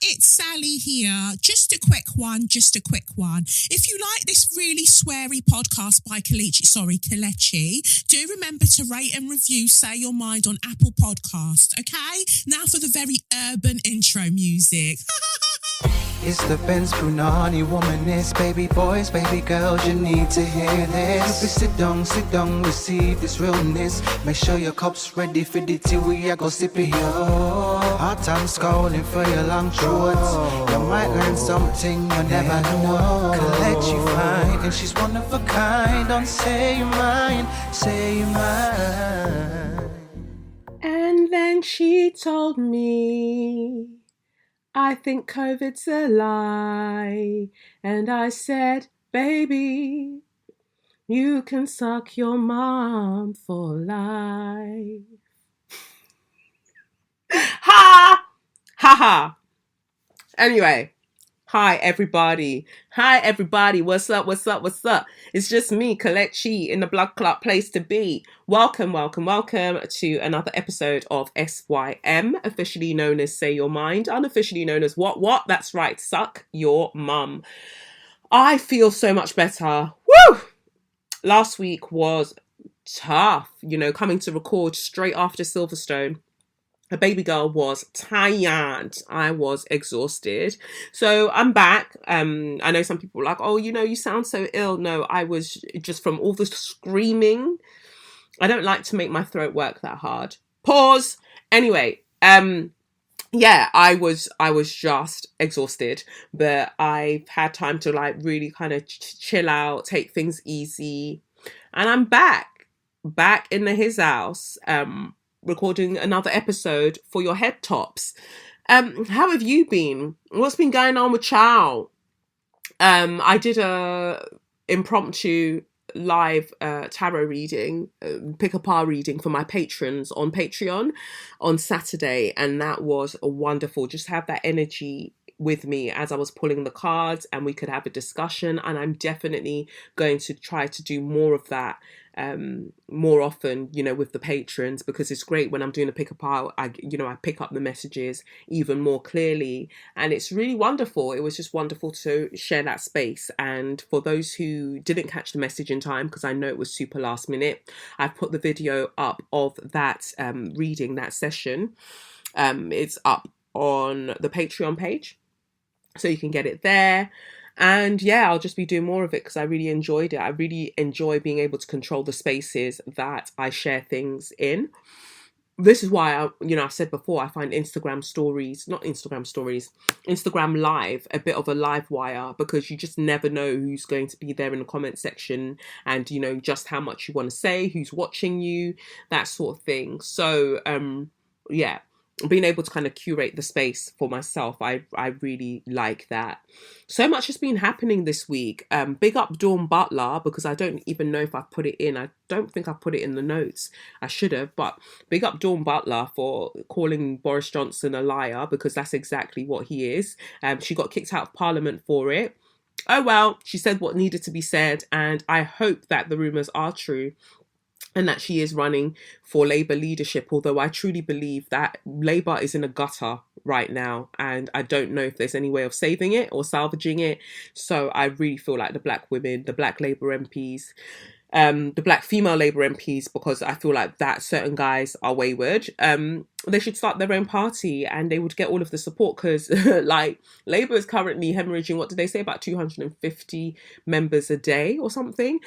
it's Sally here. Just a quick one. If you like this really sweary podcast by Kelechi, do remember to rate and review Say Your Mind on Apple Podcast, okay? Now for the very urban intro music. It's the Benz Brunani womanist, baby boys, baby girls, you need to hear this. Sit down, receive this realness. Make sure your cup's ready for the tea, we are go sip it, yo. Hard time scrolling for your long shorts. You might learn something you never know. Collect you fine, and she's one of a kind. Don't say you're mine, say you're mine. And then she told me, I think COVID's a lie. And I said, baby, you can suck your mom for life. Ha! Ha ha. Anyway, hi everybody. What's up? It's just me, Kelechi, in the blood clot place to be. Welcome to another episode of SYM, officially known as Say Your Mind, unofficially known as what? That's right, suck your mum. I feel so much better. Woo! Last week was tough, coming to record straight after Silverstone. A baby girl was tired. I was exhausted. So I'm back. I know some people are like, oh, you sound so ill. No, I was just from all the screaming. I don't like to make my throat work that hard. Pause. Anyway, I was just exhausted, but I've had time to really kind of chill out, take things easy. And I'm back in his house, recording another episode for your head tops. How have you been? What's been going on with Chow? I did a impromptu live tarot reading, pick-a-par reading for my patrons on Patreon on Saturday, and that was wonderful. Just have that energy with me as I was pulling the cards, and we could have a discussion, and I'm definitely going to try to do more of that more often, with the patrons, because it's great when I'm doing a pick-a-par. I pick up the messages even more clearly, and it's really wonderful. It was just wonderful to share that space. And for those who didn't catch the message in time, because I know it was super last minute, I've put the video up of that reading, that session. It's up on the Patreon page, so you can get it there. And I'll just be doing more of it because I really enjoyed it. I really enjoy being able to control the spaces that I share things in. This is why I've said before, I find Instagram Live a bit of a live wire, because you just never know who's going to be there in the comment section, and just how much you want to say, who's watching you, that sort of thing. So being able to kind of curate the space for myself, I really like that. So much has been happening this week. Big up Dawn Butler, because I don't even know if I've put it in. I don't think I put it in the notes. I should have, but big up Dawn Butler for calling Boris Johnson a liar, because that's exactly what he is. She got kicked out of Parliament for it. Oh well, she said what needed to be said, and I hope that the rumours are true, and that she is running for Labour leadership, although I truly believe that Labour is in a gutter right now, and I don't know if there's any way of saving it or salvaging it. So I really feel like the black women, the black Labour MPs, the black female Labour MPs, because I feel like that certain guys are wayward, they should start their own party, and they would get all of the support, because Labour is currently hemorrhaging, what did they say, about 250 members a day or something.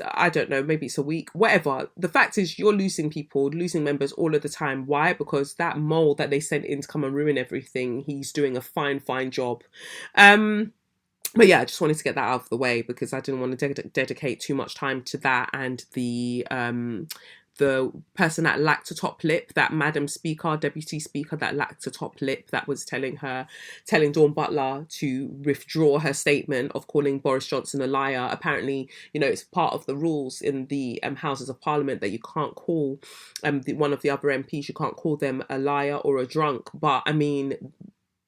I don't know, maybe it's a week, whatever. The fact is, you're losing members all of the time. Why? Because that mole that they sent in to come and ruin everything, he's doing a fine job. But I just wanted to get that out of the way, because I didn't want to dedicate too much time to that, and the person that lacked a top lip, that Madam Speaker, Deputy Speaker, that lacked a top lip, that was telling Dawn Butler to withdraw her statement of calling Boris Johnson a liar. Apparently, it's part of the rules in the Houses of Parliament that you can't call one of the other MPs, you can't call them a liar or a drunk. But I mean,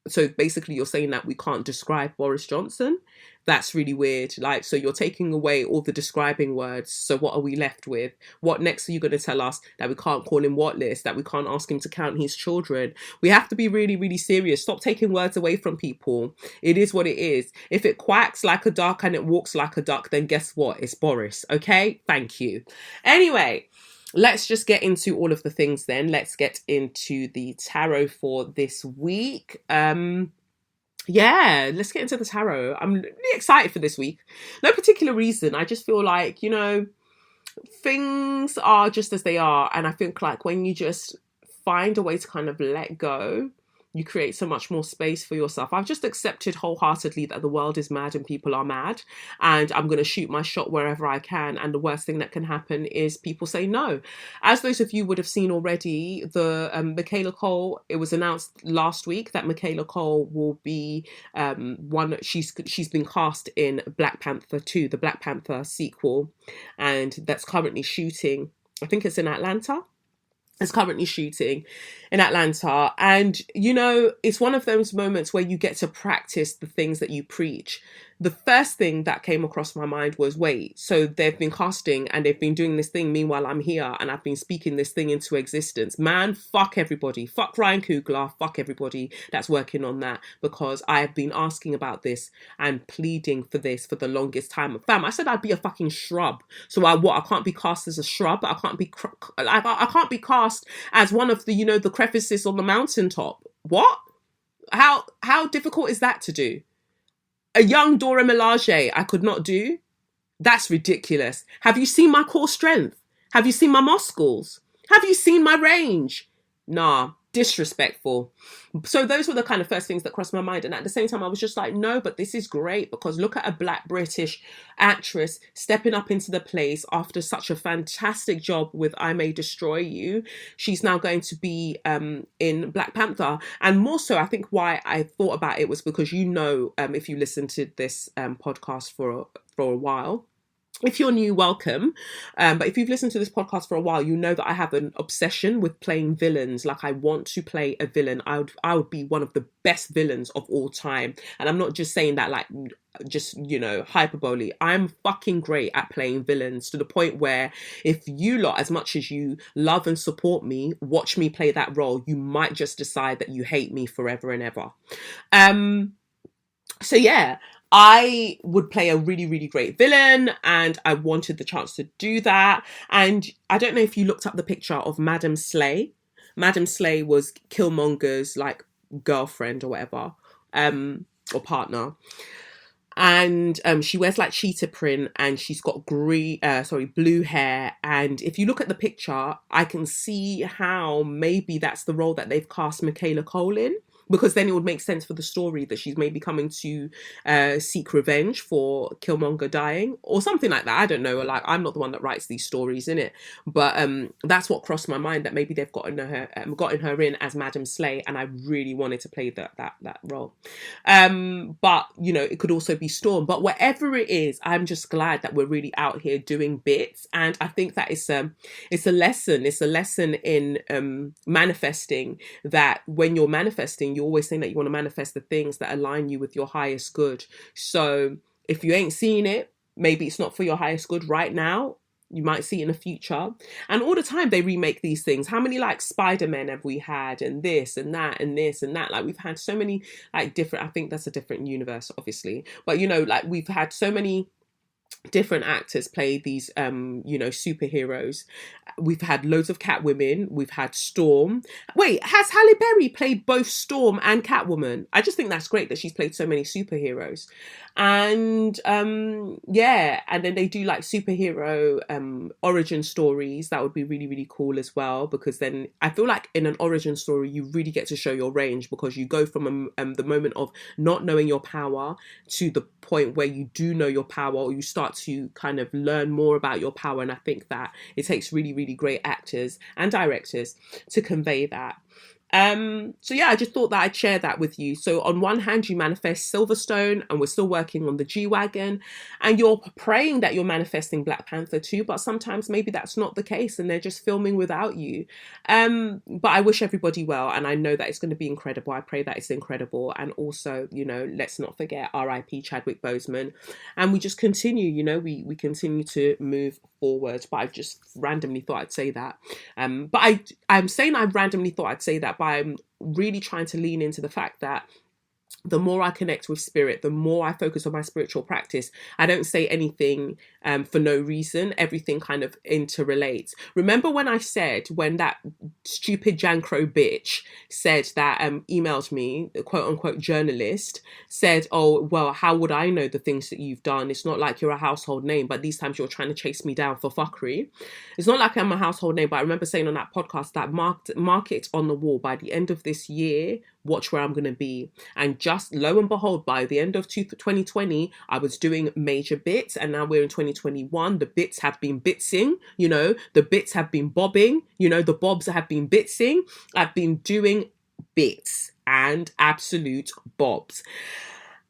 so basically you're saying that we can't describe Boris Johnson. That's really weird. Like, so you're taking away all the describing words. So what are we left with? What next are you going to tell us? That we can't call him what list? That we can't ask him to count his children? We have to be really, really serious. Stop taking words away from people. It is what it is. If it quacks like a duck and it walks like a duck, then guess what? It's Boris. Okay? Thank you. Anyway, let's just get into all of the things then. Let's get into the tarot for this week. Yeah, let's get into the tarot. I'm really excited for this week. No particular reason. I just feel like, you know, things are just as they are. And I think like when you just find a way to kind of let go, you create so much more space for yourself. I've just accepted wholeheartedly that the world is mad and people are mad, and I'm going to shoot my shot wherever I can. And the worst thing that can happen is people say no. As those of you would have seen already, the Michaela Cole, it was announced last week that Michaela Cole will be she's been cast in Black Panther 2, the Black Panther sequel, and that's currently shooting. I think it's in Atlanta. Is currently shooting in Atlanta. And, you know, it's one of those moments where you get to practice the things that you preach. The first thing that came across my mind was, wait, so they've been casting and they've been doing this thing. Meanwhile, I'm here and I've been speaking this thing into existence. Man, fuck everybody. Fuck Ryan Coogler. Fuck everybody that's working on that, because I have been asking about this and pleading for this for the longest time. Fam, I said I'd be a fucking shrub. So I can't be cast as a shrub. I can't be I can't be cast as one of the, you know, the crevices on the mountaintop. What? How difficult is that to do? A young Dora Milaje I could not do? That's ridiculous. Have you seen my core strength? Have you seen my muscles? Have you seen my range? Nah, disrespectful. So those were the kind of first things that crossed my mind. And at the same time, I was just like, no, but this is great, because look at a Black British actress stepping up into the place after such a fantastic job with I May Destroy You. She's now going to be in Black Panther. And more so, I think why I thought about it was because, you know, if you listen to this podcast for a while, if you're new, welcome. But if you've listened to this podcast for a while, you know that I have an obsession with playing villains. Like, I want to play a villain. I would be one of the best villains of all time. And I'm not just saying that like just, you know, hyperbole. I'm fucking great at playing villains, to the point where if you lot, as much as you love and support me, watch me play that role, you might just decide that you hate me forever and ever. So yeah, I would play a really, really great villain, and I wanted the chance to do that. And I don't know if you looked up the picture of Madam Slay. Madam Slay was Killmonger's like girlfriend or whatever, or partner. And she wears like cheetah print, and she's got blue hair. And if you look at the picture, I can see how maybe that's the role that they've cast Michaela Cole in. Because then it would make sense for the story that she's maybe coming to seek revenge for Killmonger dying or something like that. I don't know. Like, I'm not the one that writes these stories, innit? But that's what crossed my mind, that maybe they've gotten her in as Madam Slay, and I really wanted to play that role. But you know, it could also be Storm. But whatever it is, I'm just glad that we're really out here doing bits, and I think that it's a lesson. It's a lesson in manifesting. That when you're manifesting, you're always saying that you want to manifest the things that align you with your highest good. So if you ain't seeing it, maybe it's not for your highest good right now. You might see it in the future. And all the time they remake these things. How many like Spider-Men have we had, and this and that and this and that? Like, we've had so many like different, I think that's a different universe, obviously. But you know, like, we've had so many different actors play these you know, superheroes. We've had loads of Catwomen. We've had Storm. Wait, has Halle Berry played both Storm and Catwoman? I just think that's great that she's played so many superheroes. And yeah, and then they do like superhero origin stories. That would be really, really cool as well, because then I feel like in an origin story you really get to show your range, because you go from the moment of not knowing your power to the point where you do know your power, or you start to kind of learn more about your power. And I think that it takes really, really great actors and directors to convey that. So yeah, I just thought that I'd share that with you. So on one hand, you manifest Silverstone, and we're still working on the G-Wagon, and you're praying that you're manifesting Black Panther too, but sometimes maybe that's not the case and they're just filming without you. But I wish everybody well, and I know that it's going to be incredible. I pray that it's incredible. And also, you know, let's not forget RIP Chadwick Boseman. And we just continue, you know, we continue to move forward. But I just randomly thought I'd say that. But I'm saying I randomly thought I'd say that, but I'm really trying to lean into the fact that the more I connect with spirit, the more I focus on my spiritual practice. I don't say anything for no reason. Everything kind of interrelates. Remember when I said, when that stupid Jankro bitch said that, emailed me, the quote unquote journalist, said, oh, well, how would I know the things that you've done? It's not like you're a household name, but these times you're trying to chase me down for fuckery. It's not like I'm a household name, but I remember saying on that podcast that mark it on the wall. By the end of this year, watch where I'm going to be. And just lo and behold, by the end of 2020, I was doing major bits, and now we're in 2021. The bits have been bitsing, you know, the bits have been bobbing, you know, the bobs have been bitsing. I've been doing bits and absolute bobs.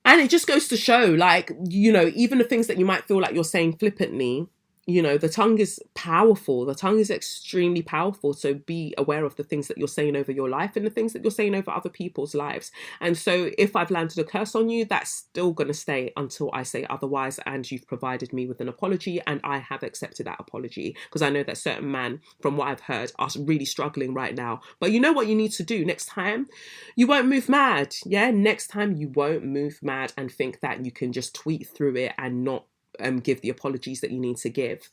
And it just goes to show, like, you know, even the things that you might feel like you're saying flippantly, you know, the tongue is powerful. The tongue is extremely powerful. So be aware of the things that you're saying over your life and the things that you're saying over other people's lives. And so if I've landed a curse on you, that's still going to stay until I say otherwise. And you've provided me with an apology, and I have accepted that apology, because I know that certain men, from what I've heard, are really struggling right now. But you know what you need to do next time? You won't move mad. Yeah. Next time you won't move mad and think that you can just tweet through it and not give the apologies that you need to give.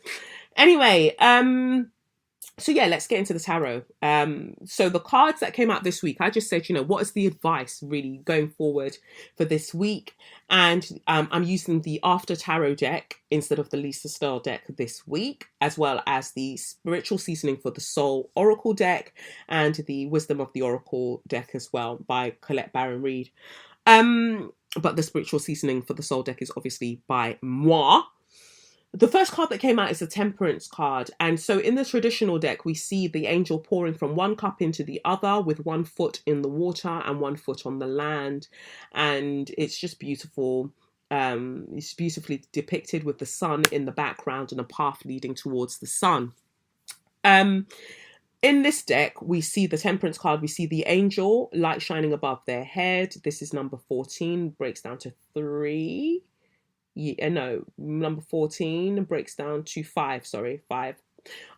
Anyway, so yeah, let's get into the tarot. So the cards that came out this week, I just said, you know, what is the advice really going forward for this week? And I'm using the After Tarot deck instead of the Lisa Style deck this week, as well as the Spiritual Seasoning for the Soul Oracle deck and the Wisdom of the Oracle deck as well by Colette Baron Reid. But the Spiritual Seasoning for the Soul deck is obviously by moi. The first card that came out is the Temperance card. And so in the traditional deck, we see the angel pouring from one cup into the other with 1 foot in the water and 1 foot on the land. And it's just beautiful. It's beautifully depicted with the sun in the background and a path leading towards the sun. In this deck, we see the Temperance card. We see the angel, light shining above their head. This is number 14, breaks down to 3. Yeah, no, number 14 breaks down to 5. Sorry, 5.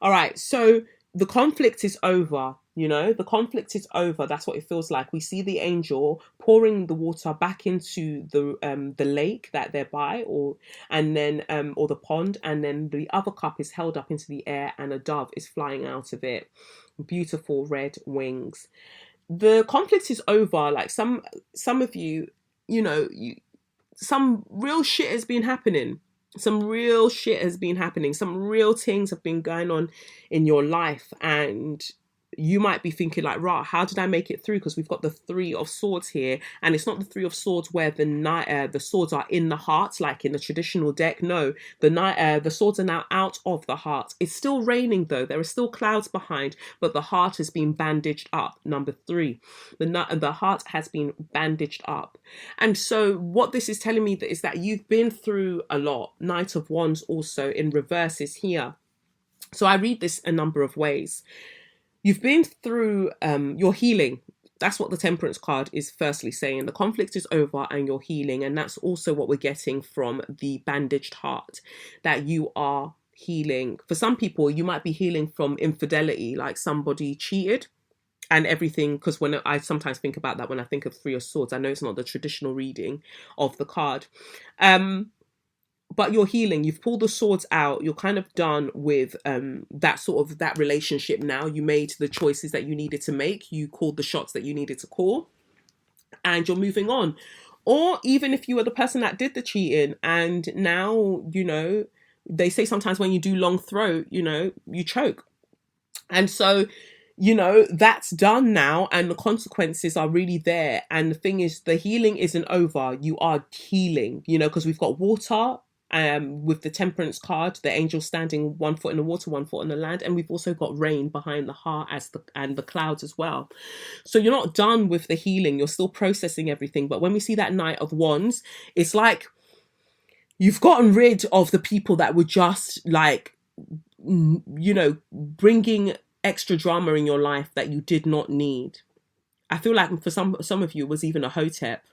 All right, so the conflict is over. You know, the conflict is over. That's what it feels like. We see the angel pouring the water back into the lake that they're by, or the pond, and then the other cup is held up into the air, and a dove is flying out of it. Beautiful red wings. The conflict is over. Like some of you, you know, some real shit has been happening. Some real shit has been happening. Some real things have been going on in your life, and you might be thinking like, rah, how did I make it through? Because we've got the 3 of Swords here, and it's not the 3 of Swords where the swords are in the heart, like in the traditional deck. No, the swords are now out of the heart. It's still raining though. There are still clouds behind, but the heart has been bandaged up. Number 3, the heart has been bandaged up. And so what this is telling me is that you've been through a lot. Knight of Wands also in reverse is here. So I read this a number of ways. You've been through your healing. That's what the Temperance card is firstly saying. The conflict is over and you're healing. And that's also what we're getting from the bandaged heart, that you are healing. For some people, you might be healing from infidelity, like somebody cheated and everything. Because when I sometimes think about that, when I think of 3 of Swords, I know it's not the traditional reading of the card. But you're healing. You've pulled the swords out. You're kind of done with that relationship now. You made the choices that you needed to make. You called the shots that you needed to call, and you're moving on. Or even if you were the person that did the cheating, and now, you know, they say sometimes when you do long throat, you know, you choke. And so, you know, that's done now, and the consequences are really there. And the thing is, the healing isn't over. You are healing, you know, because we've got water with the temperance card, the angel standing 1 foot in the water, 1 foot on the land, and we've also got rain behind the heart and the clouds as well. So you're not done with the healing, you're still processing everything. But when we see that Knight of Wands, it's like you've gotten rid of the people that were just like, bringing extra drama in your life that you did not need. I feel like for some of you it was even a hotep.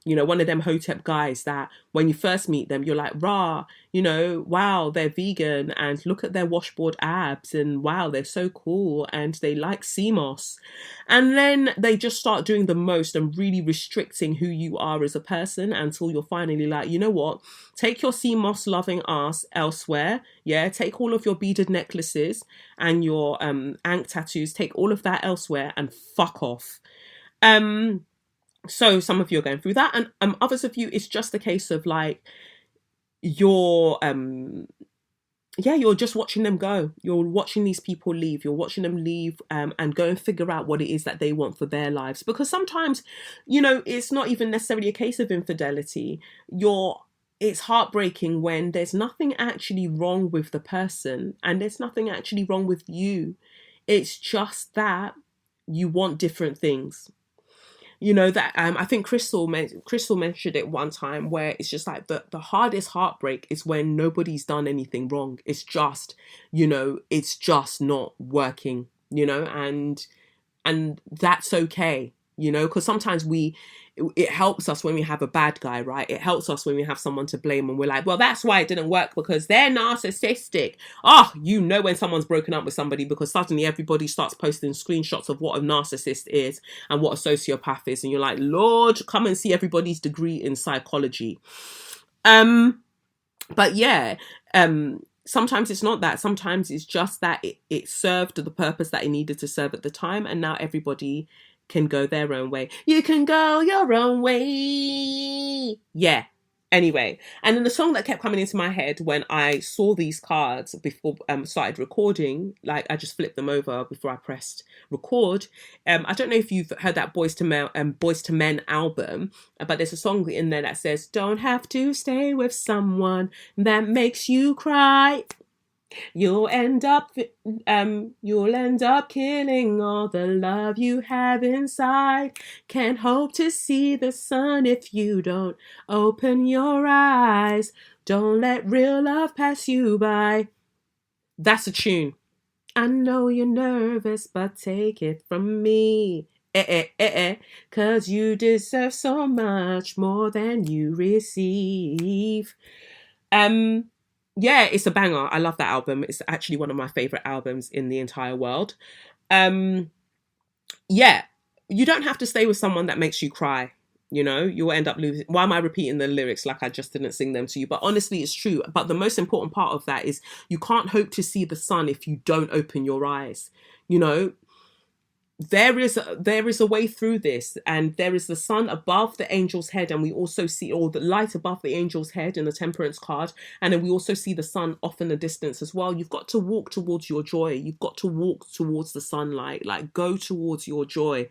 One of them hotep guys that when you first meet them, you're like, rah, wow, they're vegan and look at their washboard abs and wow, they're so cool and they like sea moss. And then they just start doing the most and really restricting who you are as a person until you're finally like, you know what? Take your sea moss loving ass elsewhere. Yeah, take all of your beaded necklaces and your ankh tattoos, take all of that elsewhere and fuck off. So some of you are going through that, and others of you, it's just a case of like you're just watching them go. You're watching these people leave. You're watching them leave and go and figure out what it is that they want for their lives. Because sometimes, it's not even necessarily a case of infidelity. It's heartbreaking when there's nothing actually wrong with the person and there's nothing actually wrong with you. It's just that you want different things. That I think Crystal mentioned it one time where it's just like the hardest heartbreak is when nobody's done anything wrong. It's just, it's just not working, and that's okay, because sometimes it helps us when we have a bad guy, right? It helps us when we have someone to blame and we're like, well, that's why it didn't work because they're narcissistic. When someone's broken up with somebody because suddenly everybody starts posting screenshots of what a narcissist is and what a sociopath is. And you're like, Lord, come and see everybody's degree in psychology. But yeah, sometimes it's not that. Sometimes it's just that it served the purpose that it needed to serve at the time. And now everybody can go their own way. You can go your own way. Yeah. Anyway, and then the song that kept coming into my head when I saw these cards before started recording, like I just flipped them over before I pressed record. I don't know if you've heard that Boys to Men album, but there's a song in there that says, "Don't have to stay with someone that makes you cry. You'll end up killing all the love you have inside. Can't hope to see the sun if you don't open your eyes. Don't let real love pass you by." That's a tune. I know you're nervous, but take it from me. 'Cause you deserve so much more than you receive. Yeah, it's a banger. I love that album. It's actually one of my favorite albums in the entire world. Yeah, you don't have to stay with someone that makes you cry. You'll end up losing. Why am I repeating the lyrics like I just didn't sing them to you? But honestly, it's true. But the most important part of that is you can't hope to see the sun if you don't open your eyes. There is a way through this, and there is the sun above the angel's head, and we also see all the light above the angel's head in the temperance card, and then we also see the sun off in the distance as well. You've got to walk towards your joy. You've got to walk towards the sunlight, like go towards your joy.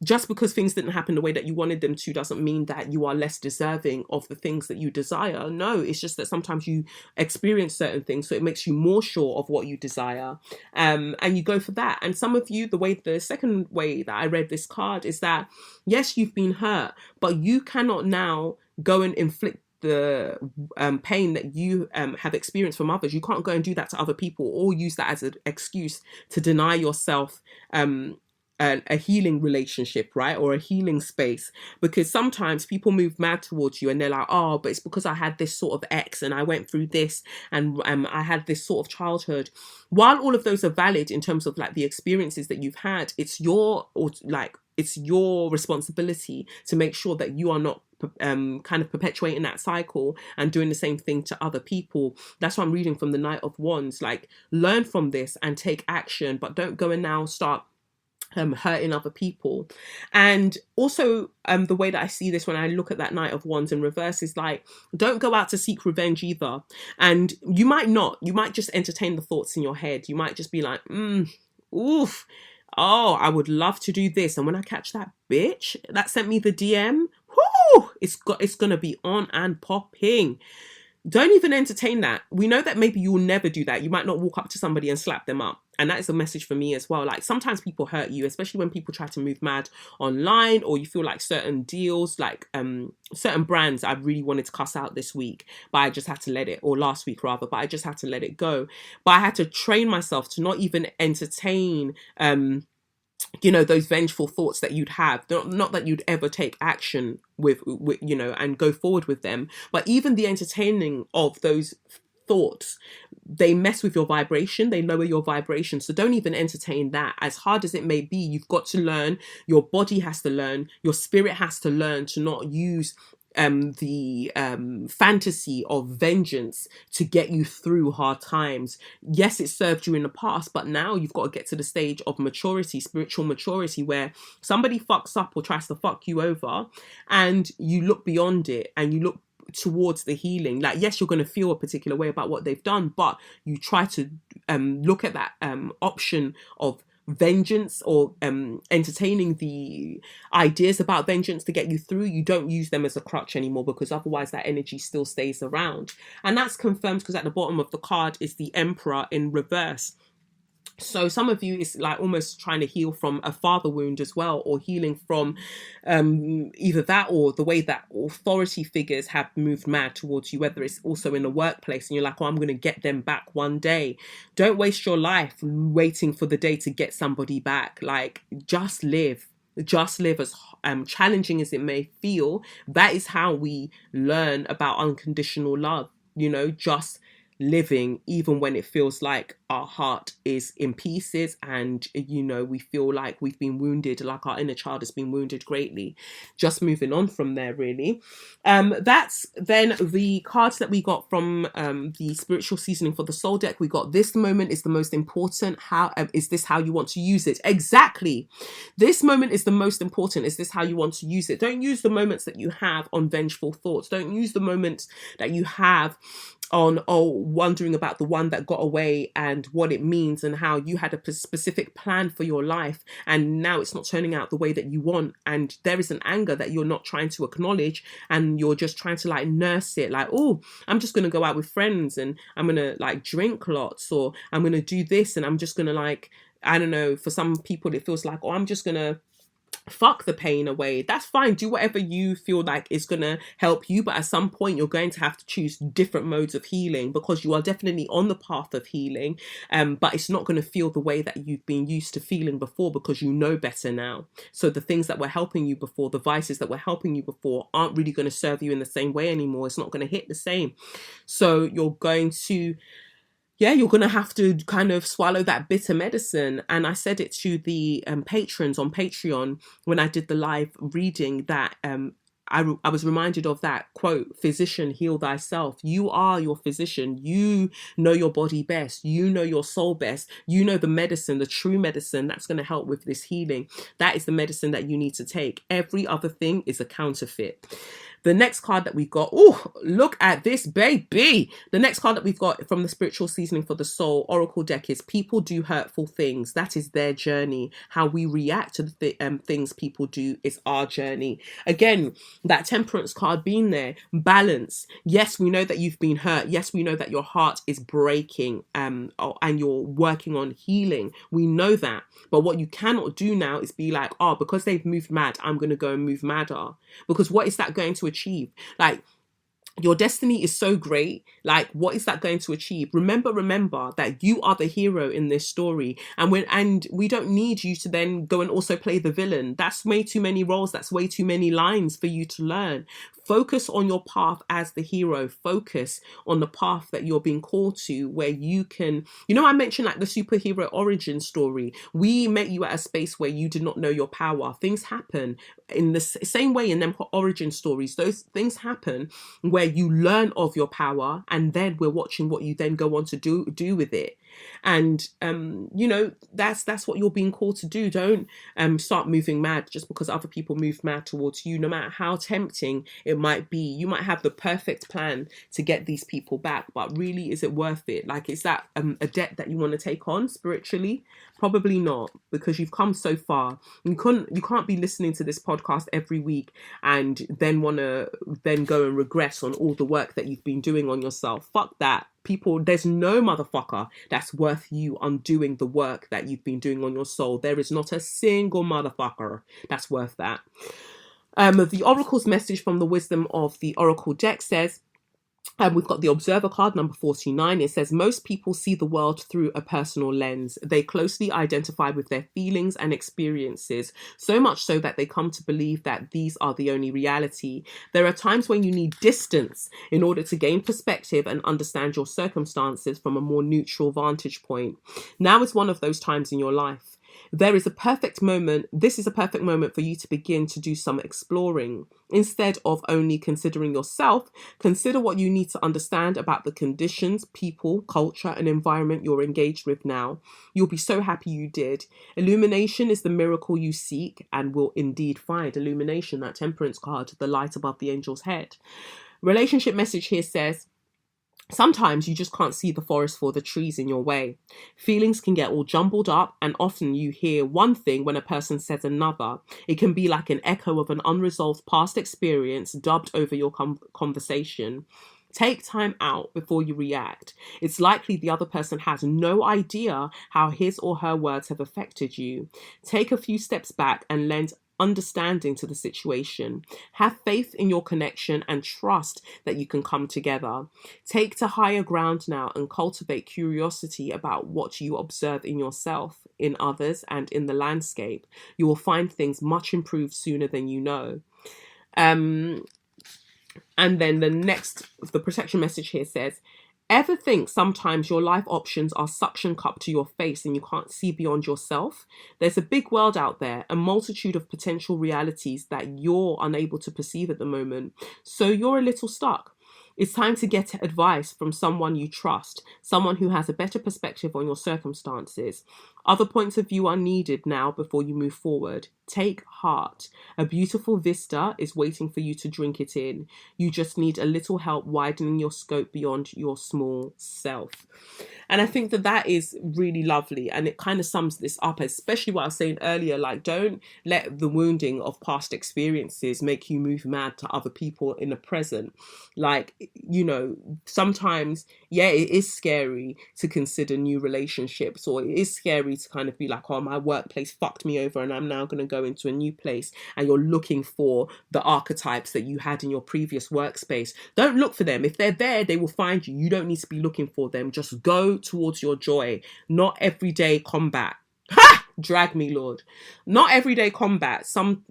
Just because things didn't happen the way that you wanted them to doesn't mean that you are less deserving of the things that you desire. No, it's just that sometimes you experience certain things, so it makes you more sure of what you desire, and you go for that. And some of you, the second way that I read this card is that yes, you've been hurt, but you cannot now go and inflict the pain that you have experienced from others. You can't go and do that to other people or use that as an excuse to deny yourself a healing relationship, right? Or a healing space, because sometimes people move mad towards you and they're like, oh, but it's because I had this sort of ex and I went through this and I had this sort of childhood. While all of those are valid in terms of like the experiences that you've had, it's your responsibility to make sure that you are not kind of perpetuating that cycle and doing the same thing to other people. That's why I'm reading from the Knight of Wands. Like, learn from this and take action, but don't go and now start hurting other people. And also the way that I see this when I look at that Knight of Wands in reverse is like, don't go out to seek revenge either. And you might just entertain the thoughts in your head. You might just be like, oof, oh, I would love to do this, and when I catch that bitch that sent me the DM, whoo, it's gonna be on and popping. don't even entertain that. We know that maybe you'll never do that. You might not walk up to somebody and slap them up. And that is a message for me as well. Like, sometimes people hurt you, especially when people try to move mad online, or you feel like certain deals, like certain brands I really wanted to cuss out this week, but I just had to let it, or last week rather, but I just had to let it go. But I had to train myself to not even entertain those vengeful thoughts that you'd have. Not that you'd ever take action with and go forward with them, but even the entertaining of those thoughts, they mess with your vibration, they lower your vibration. So don't even entertain that. As hard as it may be, you've got to learn, your body has to learn, your spirit has to learn to not use the fantasy of vengeance to get you through hard times. Yes, it served you in the past, but now you've got to get to the stage of maturity, spiritual maturity, where somebody fucks up or tries to fuck you over, and you look beyond it and you look towards the healing. Like, yes, you're going to feel a particular way about what they've done, but you try to look at that option of vengeance, or entertaining the ideas about vengeance to get you through. You don't use them as a crutch anymore, because otherwise that energy still stays around. And that's confirmed because at the bottom of the card is the Emperor in reverse. So some of you is like almost trying to heal from a father wound as well, or healing from either that or the way that authority figures have moved mad towards you, whether it's also in the workplace and you're like, oh, I'm going to get them back one day. Don't waste your life waiting for the day to get somebody back. Like, just live. Just live. As challenging as it may feel, that is how we learn about unconditional love. Just living, even when it feels like our heart is in pieces and we feel like we've been wounded, like our inner child has been wounded greatly. Just moving on from there, really. That's then the cards that we got from the spiritual seasoning for the soul deck. We got, this moment is the most important. How is this how you want to use it? Exactly, this moment is the most important. Is this how you want to use it? Don't use the moments that you have on vengeful thoughts. Don't use the moments that you have on wondering about the one that got away and what it means, and how you had a specific plan for your life and now it's not turning out the way that you want, and there is an anger that you're not trying to acknowledge, and you're just trying to like nurse it, like, oh, I'm just going to go out with friends and I'm going to like drink lots, or I'm going to do this and I'm just going to like, I don't know, for some people it feels like, oh, I'm just going to fuck the pain away. That's fine. Do whatever you feel like is going to help you. But at some point, you're going to have to choose different modes of healing, because you are definitely on the path of healing. But it's not going to feel the way that you've been used to feeling before, because you know better now. So the things that were helping you before, the vices that were helping you before, aren't really going to serve you in the same way anymore. It's not going to hit the same. So you're going to have to kind of swallow that bitter medicine. And I said it to the patrons on Patreon when I did the live reading, that I was reminded of that quote, physician, heal thyself. You are your physician. You know your body best. You know your soul best. You know the medicine, the true medicine that's going to help with this healing. That is the medicine that you need to take. Every other thing is a counterfeit. The next card that we got, oh, look at this, baby. The next card that we've got from the spiritual seasoning for the soul oracle deck is, people do hurtful things. That is their journey. How we react to the things people do is our journey. Again, that temperance card being there, balance. Yes, we know that you've been hurt. Yes, we know that your heart is breaking and you're working on healing. We know that. But what you cannot do now is be like, oh, because they've moved mad, I'm going to go and move madder. Because what is that going to achieve? Like, your destiny is so great. Like, what is that going to achieve? Remember that you are the hero in this story. And we don't need you to then go and also play the villain. That's way too many roles. That's way too many lines for you to learn. Focus on your path as the hero. Focus on the path that you're being called to, where you can, I mentioned like the superhero origin story. We met you at a space where you did not know your power. Things happen in the same way in them origin stories. Those things happen where you learn of your power, and then we're watching what you then go on to do with it. And that's what you're being called to do. Don't start moving mad just because other people move mad towards you, no matter how tempting it might be. You might have the perfect plan to get these people back, but really, is it worth it? Like, is that a debt that you want to take on spiritually? Probably not, because you've come so far. You can't be listening to this podcast every week and then want to then go and regress on all the work that you've been doing on yourself. Fuck that. People, there's no motherfucker that's worth you undoing the work that you've been doing on your soul. There is not a single motherfucker that's worth that. The Oracle's message from the Wisdom of the Oracle deck says, we've got the Observer card, number 49. It says, most people see the world through a personal lens. They closely identify with their feelings and experiences, so much so that they come to believe that these are the only reality. There are times when you need distance in order to gain perspective and understand your circumstances from a more neutral vantage point. Now is one of those times in your life. This is a perfect moment for you to begin to do some exploring. Instead of only considering yourself, consider what you need to understand about the conditions, people, culture, and environment you're engaged with now. You'll be so happy you did. Illumination is the miracle you seek and will indeed find. Illumination, that Temperance card, the light above the angel's head. Relationship message here says, sometimes you just can't see the forest for the trees in your way. Feelings can get all jumbled up, and often you hear one thing when a person says another. It can be like an echo of an unresolved past experience dubbed over your conversation. Take time out before you react. It's likely the other person has no idea how his or her words have affected you. Take a few steps back and lend understanding to the situation. Have faith in your connection and trust that you can come together. Take to higher ground now and cultivate curiosity about what you observe in yourself, in others, and in the landscape. You will find things much improved sooner than you know. And then the protection message here says, ever think sometimes your life options are suction cupped to your face and you can't see beyond yourself? There's a big world out there, a multitude of potential realities that you're unable to perceive at the moment. So you're a little stuck. It's time to get advice from someone you trust, someone who has a better perspective on your circumstances. Other points of view are needed now before you move forward. Take heart. A beautiful vista is waiting for you to drink it in. You just need a little help widening your scope beyond your small self. And I think that is really lovely. And it kind of sums this up, especially what I was saying earlier, like, don't let the wounding of past experiences make you move mad to other people in the present. Like, you know, sometimes, yeah, it is scary to consider new relationships, or it is scary to kind of be like, oh, my workplace fucked me over and I'm now going to go into a new place, and you're looking for the archetypes that you had in your previous workspace. Don't look for them. If they're there, they will find you. You don't need to be looking for them. Just go towards your joy. Not everyday combat. Ha! Drag me, Lord. Not everyday combat. Some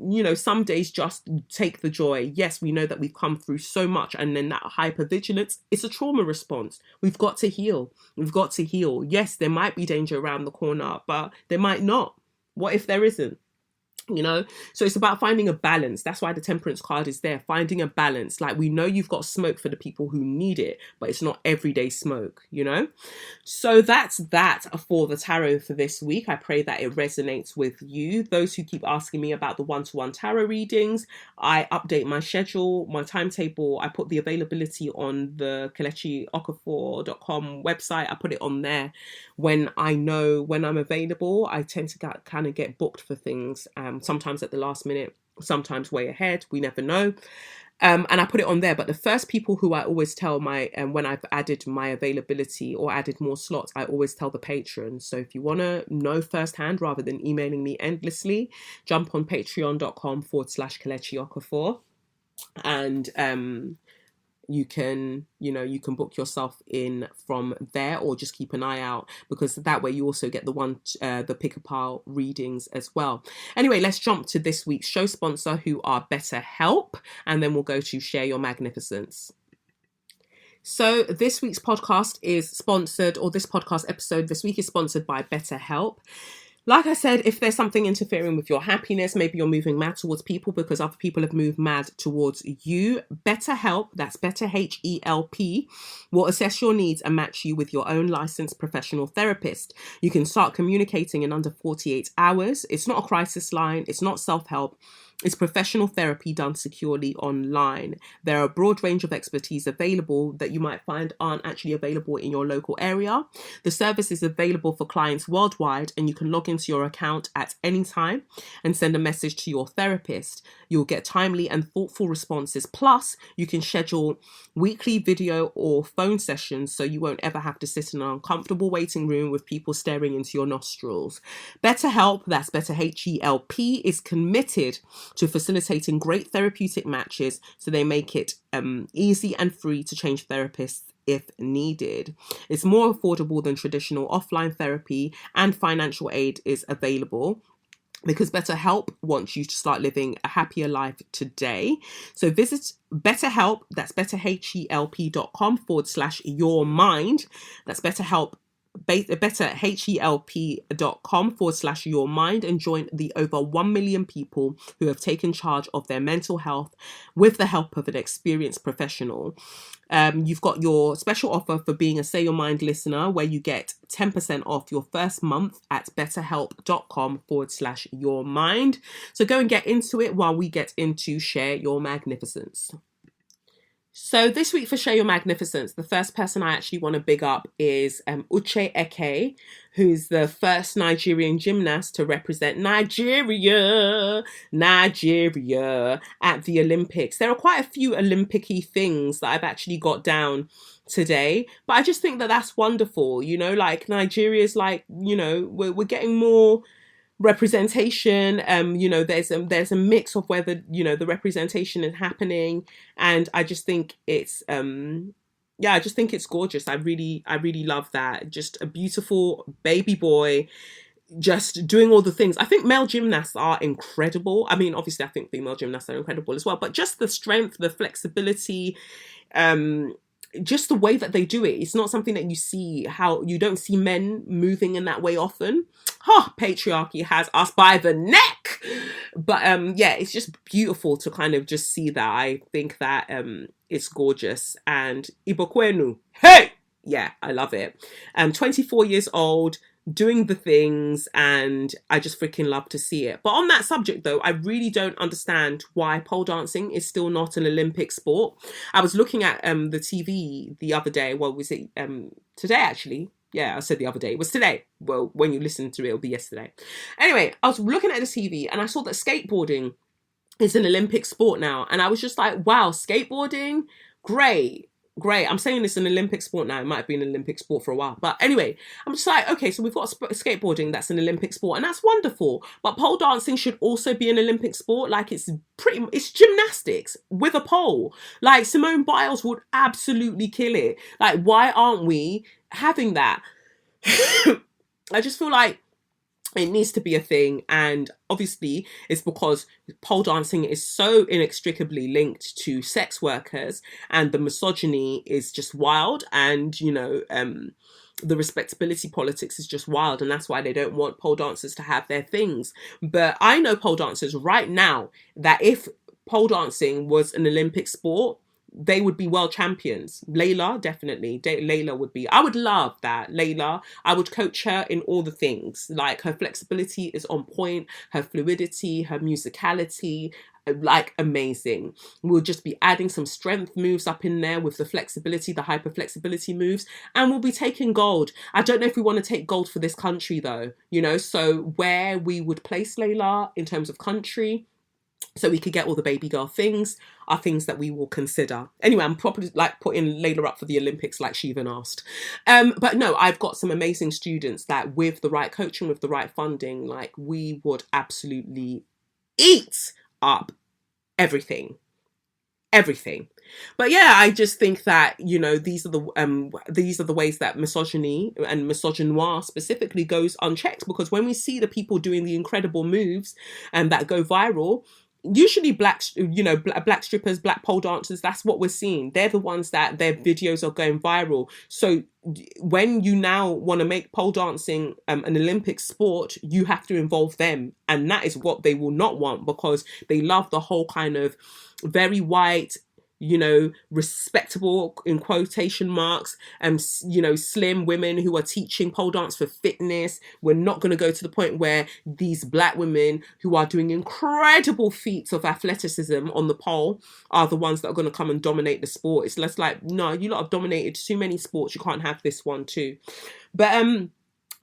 days just take the joy. Yes, we know that we've come through so much, and then that hypervigilance, it's a trauma response. We've got to heal. Yes, there might be danger around the corner, but there might not. What if there isn't? So it's about finding a balance. That's why the Temperance card is there, finding a balance. Like, we know you've got smoke for the people who need it, but it's not everyday smoke, So that's that for the tarot for this week. I pray that it resonates with you. Those who keep asking me about the one-to-one tarot readings, I update my schedule, my timetable. I put the availability on the KelechiOkafor.com website. I put it on there when I know when I'm available. I tend to kind of get booked for things, sometimes at the last minute, sometimes way ahead. We never know. And I put it on there. But the first people who I always tell when I've added my availability or added more slots, I always tell the patrons. So if you want to know firsthand rather than emailing me endlessly, jump on patreon.com/KelechiOkafor, and you can book yourself in from there, or just keep an eye out, because that way you also get the pick-a-pile readings as well. Anyway, let's jump to this week's show sponsor, who are BetterHelp, and then we'll go to Share Your Magnificence. So this week's podcast episode this week is sponsored by BetterHelp. Like I said, if there's something interfering with your happiness, maybe you're moving mad towards people because other people have moved mad towards you, BetterHelp, that's Better HELP, will assess your needs and match you with your own licensed professional therapist. You can start communicating in under 48 hours. It's not a crisis line. It's not self-help. It's professional therapy done securely online. There are a broad range of expertise available that you might find aren't actually available in your local area. The service is available for clients worldwide, and you can log into your account at any time and send a message to your therapist. You'll get timely and thoughtful responses. Plus, you can schedule weekly video or phone sessions so you won't ever have to sit in an uncomfortable waiting room with people staring into your nostrils. BetterHelp, that's better H-E-L-P, is committed to facilitating great therapeutic matches, so they make it easy and free to change therapists if needed. It's more affordable than traditional offline therapy, and financial aid is available because BetterHelp wants you to start living a happier life today. So visit BetterHelp, that's betterhelp.com/yourmind. That's BetterHelp, betterhelp.com/yourmind, and join the over 1 million people who have taken charge of their mental health with the help of an experienced professional. You've got your special offer for being a Say Your Mind listener, where you get 10% off your first month at betterhelp.com/yourmind. So go and get into it while we get into Share Your Magnificence. So this week for Share Your Magnificence, the first person I actually want to big up is Uche Eke, who's the first Nigerian gymnast to represent Nigeria at the Olympics. There are quite a few Olympic-y things that I've actually got down today, but I just think that that's wonderful. You know, like Nigeria's like, you know, we're getting more representation. You know, there's a mix of whether, you know, the representation is happening, and I just think it's I just think it's gorgeous. I really love that. Just a beautiful baby boy just doing all the things. I think male gymnasts are incredible. I mean, obviously I think female gymnasts are incredible as well, but just the strength, the flexibility, just the way that they do it. It's not something that you don't see men moving in that way often. Patriarchy has us by the neck. But it's just beautiful to kind of just see that. I think that it's gorgeous. And Ibokwenu, hey! Yeah, I love it. 24 years old, doing the things, and I just freaking love to see it. But on that subject though, I really don't understand why pole dancing is still not an Olympic sport. I was looking at the TV the other day. Well, was it today actually? Yeah, I said the other day. It was today. Well, when you listen to it, it'll be yesterday. Anyway, I was looking at the TV and I saw that skateboarding is an Olympic sport now. And I was just like, wow, skateboarding? Great. I'm saying it's an Olympic sport now. It might have been an Olympic sport for a while. But anyway, I'm just like, okay, so we've got skateboarding that's an Olympic sport, and that's wonderful. But pole dancing should also be an Olympic sport. Like, it's gymnastics with a pole. Like, Simone Biles would absolutely kill it. Like, why aren't we having that? I just feel like it needs to be a thing, and obviously it's because pole dancing is so inextricably linked to sex workers, and the misogyny is just wild, and you know, the respectability politics is just wild, and that's why they don't want pole dancers to have their things. But I know pole dancers right now that if pole dancing was an Olympic sport, they would be world champions. Layla, definitely. Layla would be. I would love that. Layla, I would coach her in all the things. Like, her flexibility is on point, her fluidity, her musicality, like, amazing. We'll just be adding some strength moves up in there with the flexibility, the hyper flexibility moves, and we'll be taking gold. I don't know if we want to take gold for this country though, you know, so where we would place Layla in terms of country, so we could get all the baby girl things, are things that we will consider. Anyway, I'm probably like putting Layla up for the Olympics like she even asked. But no, I've got some amazing students that with the right coaching, with the right funding, like, we would absolutely eat up everything. But yeah, I just think that, you know, these are the ways that misogyny and misogynoir specifically goes unchecked, because when we see the people doing the incredible moves and that go viral, usually black strippers, black pole dancers, that's what we're seeing. They're the ones that their videos are going viral. So when you now want to make pole dancing an Olympic sport, you have to involve them. And that is what they will not want, because they love the whole kind of very white, respectable in quotation marks, slim women who are teaching pole dance for fitness. We're not going to go to the point where these black women who are doing incredible feats of athleticism on the pole are the ones that are going to come and dominate the sport. It's less like, no, you lot have dominated too many sports. You can't have this one too. But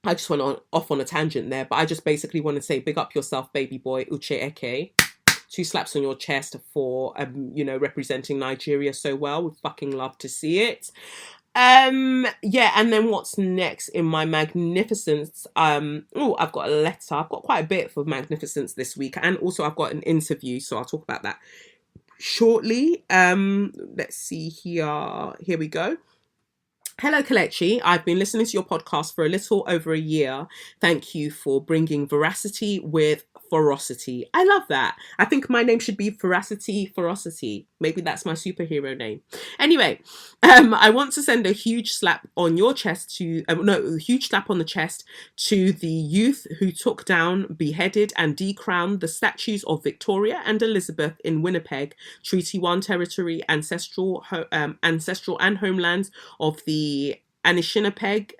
I just went off on a tangent there, but I just basically want to say, big up yourself, baby boy, Uche Eke. 2 slaps on your chest for, representing Nigeria so well. We'd fucking love to see it. And then what's next in my magnificence? I've got a letter. I've got quite a bit for magnificence this week. And also I've got an interview, so I'll talk about that shortly. Let's see here. Here we go. Hello, Kelechi. I've been listening to your podcast for a little over a year. Thank you for bringing veracity with ferocity. I love that. I think my name should be Ferocity. Maybe that's my superhero name. Anyway, I want to send a huge slap on your chest a huge slap on the chest to the youth who took down, beheaded and decrowned the statues of Victoria and Elizabeth in Winnipeg, Treaty 1 territory, ancestral and homelands of the Anishinabeg,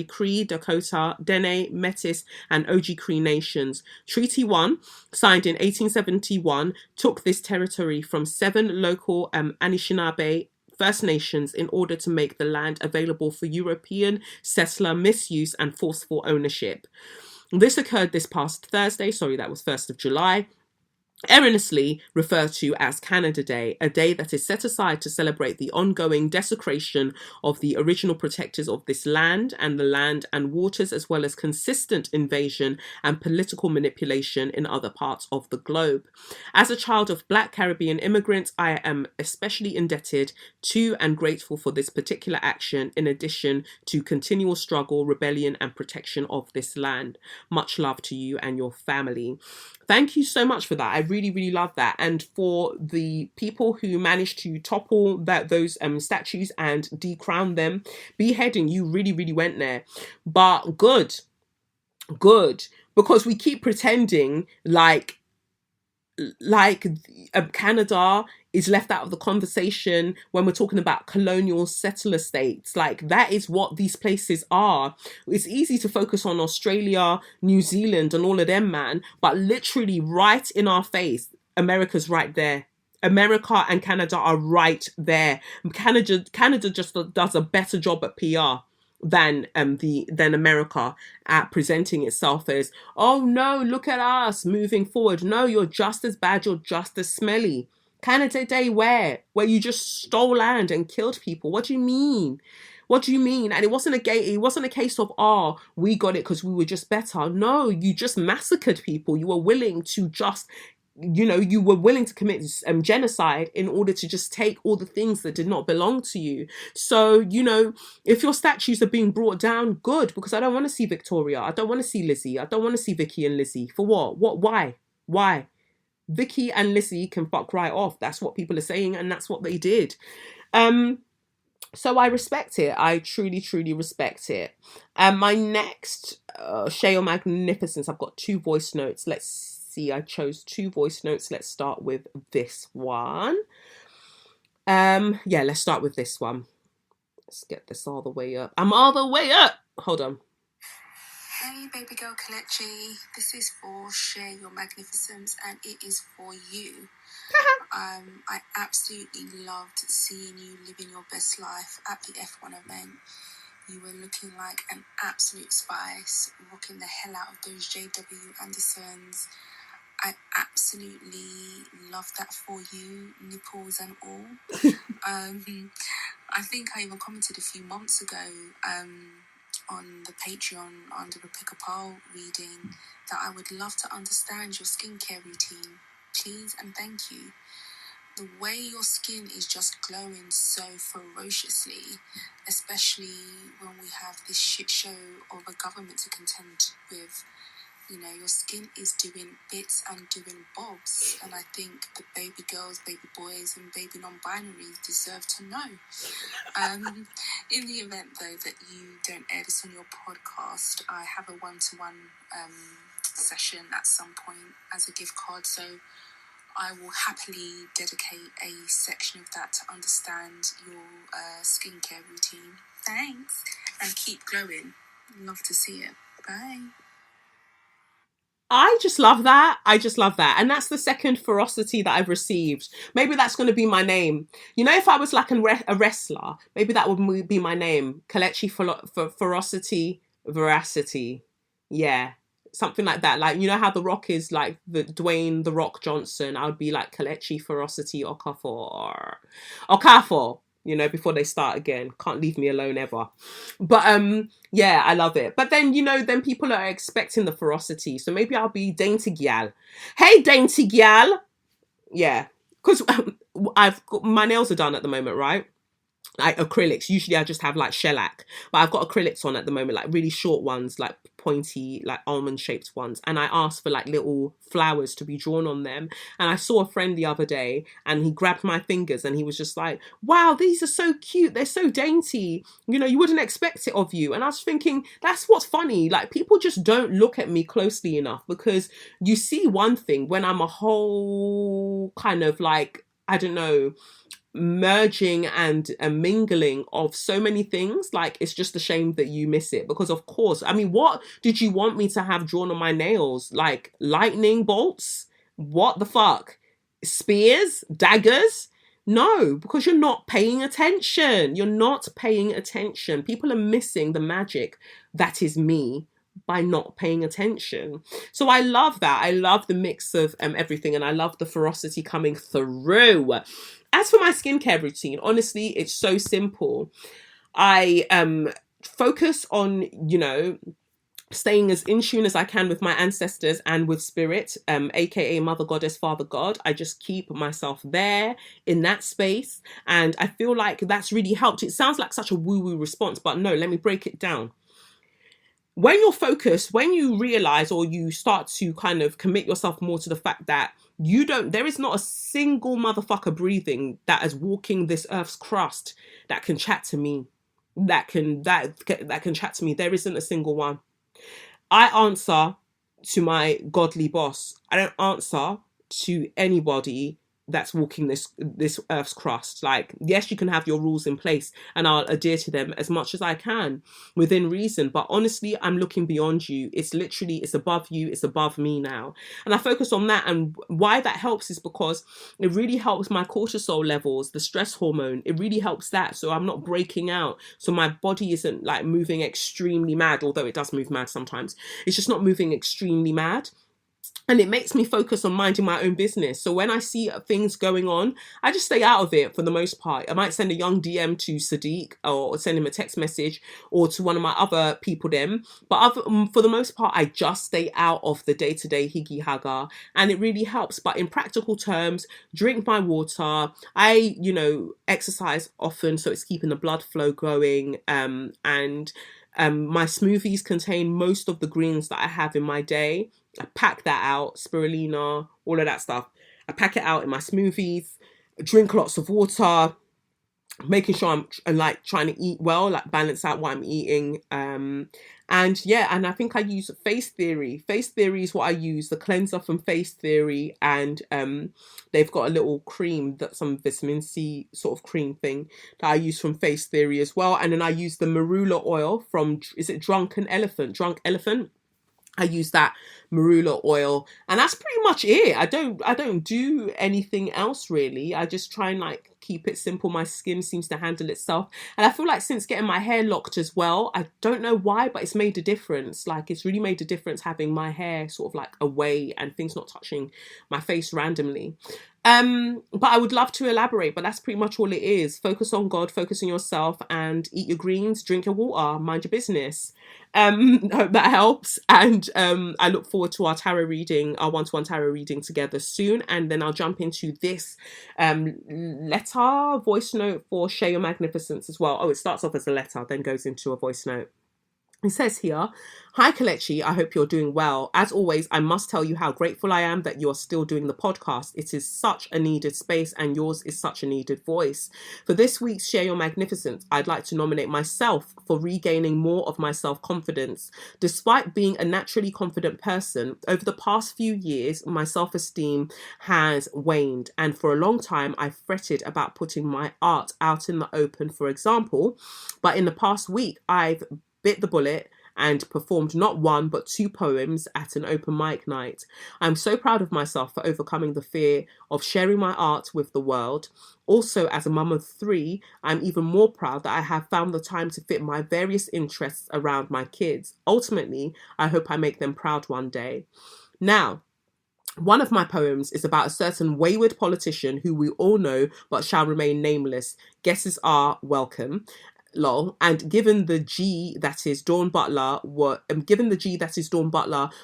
Cree, Dakota, Dene, Metis, and Oji Cree nations. Treaty 1, signed in 1871, took this territory from 7 local Anishinaabe First Nations in order to make the land available for European settler misuse and forceful ownership. This occurred this past Thursday, that was 1st of July, erroneously referred to as Canada Day, a day that is set aside to celebrate the ongoing desecration of the original protectors of this land and the land and waters, as well as consistent invasion and political manipulation in other parts of the globe. As a child of Black Caribbean immigrants, I am especially indebted to and grateful for this particular action, in addition to continual struggle, rebellion, and protection of this land. Much love to you and your family. Thank you so much for that. I really, really love that. And for the people who managed to topple those statues and decrown them, beheading, you really, really went there. But good, because we keep pretending like Canada is left out of the conversation when we're talking about colonial settler states. Like, that is what these places are. It's easy to focus on Australia, New Zealand, and all of them, man, but literally right in our face, America's right there. America and Canada are right there. Canada just does a better job at PR than America at presenting itself as, oh no, look at us moving forward. No, you're just as bad, you're just as smelly. Canada Day where you just stole land and killed people. What do you mean? And it wasn't a case of, oh, we got it because we were just better. No, you just massacred people. You were willing to just, you were willing to commit genocide in order to just take all the things that did not belong to you. So, if your statues are being brought down, good, because I don't want to see Victoria. I don't want to see Lizzie. I don't want to see Vicky and Lizzie. For what? Why? Vicky and Lizzie can fuck right off. That's what people are saying, and that's what they did. So I respect it. I truly, truly respect it. My next Shea or Magnificence, I've got 2 voice notes. Let's see. I chose 2 voice notes. Let's start with this one. Let's start with this one. Let's get this all the way up. I'm all the way up. Hold on. Hey baby girl Kelechi, this is for Share Your Magnificence and it is for you. I absolutely loved seeing you living your best life at the F1 event. You were looking like an absolute spice, rocking the hell out of those JW Andersons. I absolutely love that for you, nipples and all. I think I even commented a few months ago on the Patreon under the Pick a Pile reading that I would love to understand your skincare routine. Please and thank you. The way your skin is just glowing so ferociously, especially when we have this shit show of a government to contend with. Your skin is doing bits and doing bobs, and I think the baby girls, baby boys, and baby non-binaries deserve to know. In the event, though, that you don't air this on your podcast, I have a one-to-one session at some point as a gift card, so I will happily dedicate a section of that to understand your skincare routine. Thanks. And keep glowing. Love to see it. Bye. I just love that. I just love that. And that's the second ferocity that I've received. Maybe that's going to be my name. You know, if I was like a wrestler, maybe that would be my name. Kelechi for ferocity, veracity. Yeah. Something like that. Like, you know how The Rock is like the Dwayne The Rock Johnson? I would be like Kelechi Ferocity Okafor. Okafor. You know, before they start again. Can't leave me alone ever. But yeah, I love it. But then, you know, then people are expecting the ferocity. So maybe I'll be Dainty Gyal. Hey, Dainty Gyal. Yeah. Because my nails are done at the moment, right? Like acrylics. Usually I just have like shellac, but I've got acrylics on at the moment, like really short ones, like pointy, like almond shaped ones. And I asked for like little flowers to be drawn on them. And I saw a friend the other day and he grabbed my fingers and he was just like, wow, these are so cute. They're so dainty. You know, you wouldn't expect it of you. And I was thinking, that's what's funny. Like, people just don't look at me closely enough, because you see one thing when I'm a whole kind of like, I don't know, merging and a mingling of so many things. Like, it's just a shame that you miss it, because of course, I mean, what did you want me to have drawn on my nails? Like lightning bolts? What the fuck? Spears? Daggers? No, because you're not paying attention. You're not paying attention. People are missing the magic that is me by not paying attention. So I love that. I love the mix of everything, and I love the ferocity coming through. As for my skincare routine, honestly, it's so simple. I focus on, you know, staying as in tune as I can with my ancestors and with spirit, aka Mother Goddess, Father God. I just keep myself there in that space, and I feel like that's really helped. It sounds like such a woo-woo response, but no, let me break it down. When you're focused, when you realize, or you start to kind of commit yourself more to the fact that there is not a single motherfucker breathing that is walking this earth's crust that can chat to me, that can chat to me. There isn't a single one. I answer to my godly boss. I don't answer to anybody that's walking this earth's crust. Like, yes, you can have your rules in place and I'll adhere to them as much as I can within reason, but honestly, I'm looking beyond you. It's above you, it's above me now, and I focus on that. And why that helps is because it really helps my cortisol levels, the stress hormone. It really helps that, so I'm not breaking out, so my body isn't like moving extremely mad, although it does move mad sometimes. It's just not moving extremely mad. And it makes me focus on minding my own business. So when I see things going on, I just stay out of it for the most part. I might send a young DM to Sadiq, or send him a text message, or to one of my other people then. But for the most part, I just stay out of the day-to-day higgy haga. And it really helps. But in practical terms, drink my water. I, exercise often, so it's keeping the blood flow going. And my smoothies contain most of the greens that I have in my day. I pack that out, spirulina, all of that stuff. I pack it out in my smoothies, drink lots of water, making sure I'm like trying to eat well, like balance out what I'm eating. And I think I use Face Theory. Face Theory is what I use, the cleanser from Face Theory. And they've got a little cream, that's some vitamin C sort of cream thing that I use from Face Theory as well. And then I use the marula oil from, is it Drunk Elephant? I use that marula oil, and that's pretty much it. I don't do anything else really. I just try and like keep it simple. My skin seems to handle itself, and I feel like since getting my hair locked as well, I don't know why, but it's made a difference. Like, it's really made a difference having my hair sort of like away and things not touching my face randomly. But I would love to elaborate, but that's pretty much all it is. Focus on God, focus on yourself, and eat your greens, drink your water, mind your business. Hope that helps. And I look forward to our tarot reading, our one-to-one tarot reading together soon. And then I'll jump into this voice note for Share Your Magnificence as well. Oh, it starts off as a letter, then goes into a voice note. It says here, "Hi Kelechi, I hope you're doing well. As always, I must tell you how grateful I am that you're still doing the podcast. It is such a needed space and yours is such a needed voice. For this week's Share Your Magnificence, I'd like to nominate myself for regaining more of my self-confidence. Despite being a naturally confident person, over the past few years, my self-esteem has waned, and for a long time, I fretted about putting my art out in the open, for example. But in the past week, I've bit the bullet and performed not one but 2 poems at an open mic night. I'm so proud of myself for overcoming the fear of sharing my art with the world. Also, as a mum of 3, I'm even more proud that I have found the time to fit my various interests around my kids. Ultimately, I hope I make them proud one day." Now, one of my poems is about a certain wayward politician who we all know but shall remain nameless. Guesses are welcome. Lol. And given the G that is Dawn Butler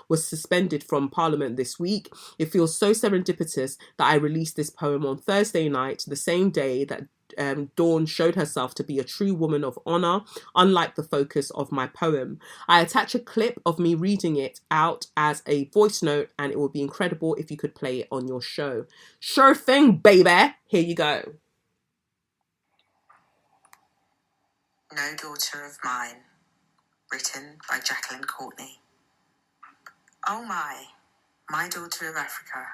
was suspended from Parliament this week, it feels so serendipitous that I released this poem on Thursday night, the same day that Dawn showed herself to be a true woman of honour, unlike the focus of my poem. I attach a clip of me reading it out as a voice note, and it would be incredible if you could play it on your show. Sure thing, baby. Here you go. No Daughter of Mine, written by Jacqueline Courtney. Oh my daughter of Africa,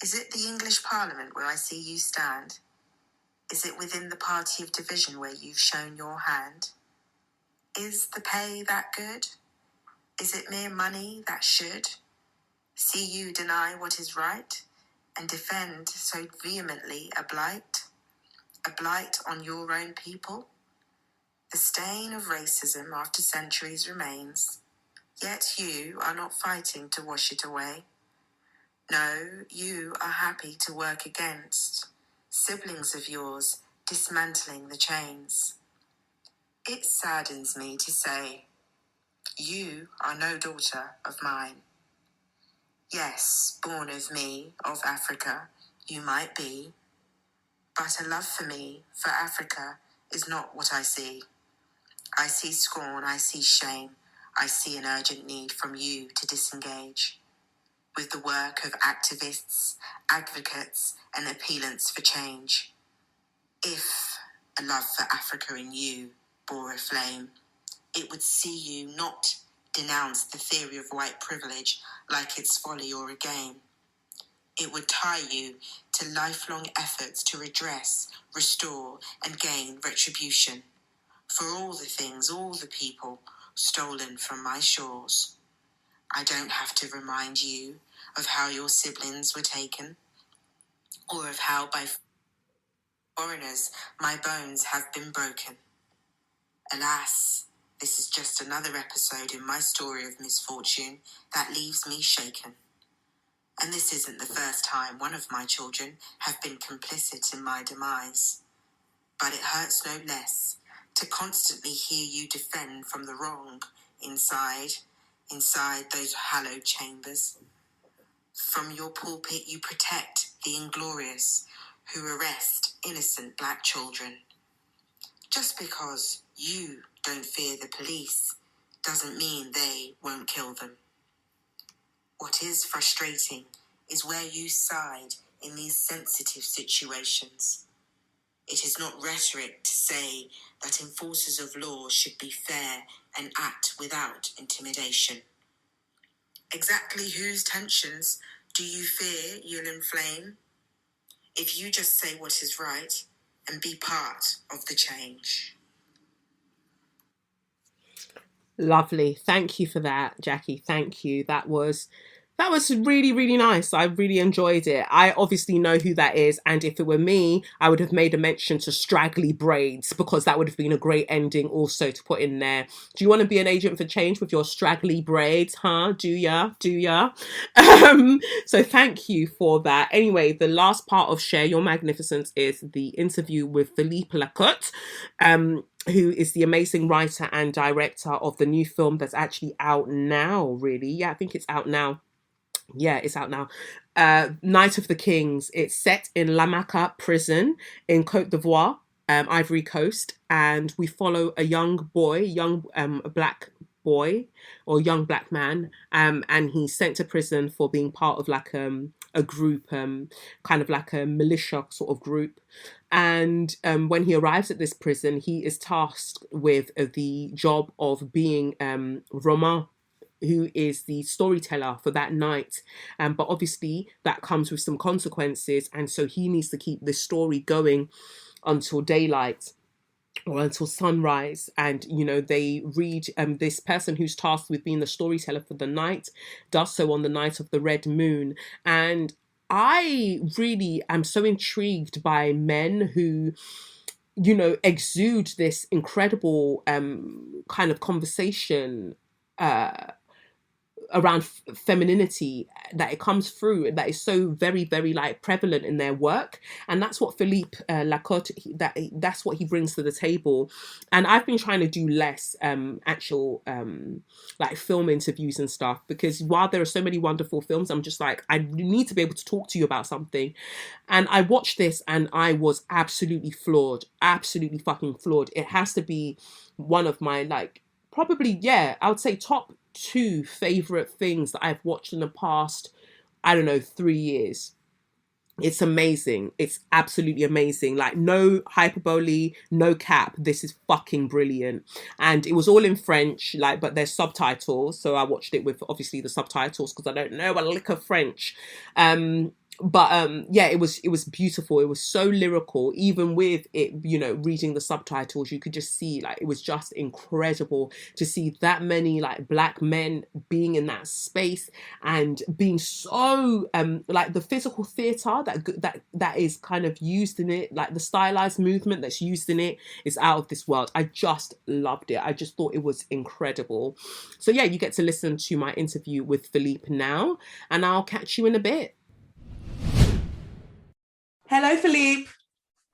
is it the English Parliament where I see you stand? Is it within the party of division where you've shown your hand? Is the pay that good? Is it mere money that should see you deny what is right and defend so vehemently a blight on your own people? The stain of racism after centuries remains, yet you are not fighting to wash it away. No, you are happy to work against siblings of yours dismantling the chains. It saddens me to say, you are no daughter of mine. Yes, born of me, of Africa, you might be, but a love for me, for Africa, is not what I see. I see scorn, I see shame, I see an urgent need from you to disengage with the work of activists, advocates, and appellants for change. If a love for Africa in you bore a flame, it would see you not denounce the theory of white privilege like it's folly or a game. It would tie you to lifelong efforts to redress, restore, and gain retribution for all the things, all the people stolen from my shores. I don't have to remind you of how your siblings were taken, or of how by foreigners my bones have been broken. Alas, this is just another episode in my story of misfortune that leaves me shaken. And this isn't the first time one of my children have been complicit in my demise. But it hurts no less to constantly hear you defend from the wrong inside those hallowed chambers. From your pulpit you protect the inglorious who arrest innocent black children. Just because you don't fear the police doesn't mean they won't kill them. What is frustrating is where you side in these sensitive situations. It is not rhetoric to say that enforcers of law should be fair and act without intimidation. Exactly whose tensions do you fear you'll inflame if you just say what is right and be part of the change? Lovely. Thank you for that, Jackie. Thank you. That was really, really nice. I really enjoyed it. I obviously know who that is, and if it were me, I would have made a mention to straggly braids, because that would have been a great ending also to put in there. Do you want to be an agent for change with your straggly braids, huh? Do ya? So thank you for that. Anyway, the last part of Share Your Magnificence is the interview with Philippe Lacotte, who is the amazing writer and director of the new film that's actually out now, really. Yeah, I think it's out now. Yeah, it's out now. Night of the Kings. It's set in Lamaka prison in Côte d'Ivoire, Ivory Coast, and we follow a young boy, black boy or young black man, and he's sent to prison for being part of like a group, kind of like a militia sort of group. And when he arrives at this prison, he is tasked with the job of being Romain, who is the storyteller for that night. But obviously that comes with some consequences. And so he needs to keep this story going until daylight or until sunrise. And, you know, they read this person who's tasked with being the storyteller for the night does so on the night of the red moon. And I really am so intrigued by men who, you know, exude this incredible kind of conversation around femininity, that it comes through, that is so very, very like prevalent in their work. And that's what Philippe Lacote, that's what he brings to the table. And I've been trying to do less actual like film interviews and stuff, because while there are so many wonderful films, I'm just like, I need to be able to talk to you about something. And I watched this and I was absolutely floored, absolutely fucking floored. It has to be one of my like, probably, yeah, I would say top 2 favorite things that I've watched in the past, I don't know, 3 years. It's amazing. It's absolutely amazing. Like, no hyperbole, no cap. This is fucking brilliant. And it was all in French, like, but there's subtitles. So I watched it with obviously the subtitles because I don't know a lick of French. But yeah, it was beautiful. It was so lyrical. Even with it, you know, reading the subtitles, you could just see, like, it was just incredible to see that many like black men being in that space and being so like the physical theater that is kind of used in it, like the stylized movement that's used in it, is out of this world. I just loved it. I just thought it was incredible. So yeah, you get to listen to my interview with Philippe now, and I'll catch you in a bit. Hello, Philippe.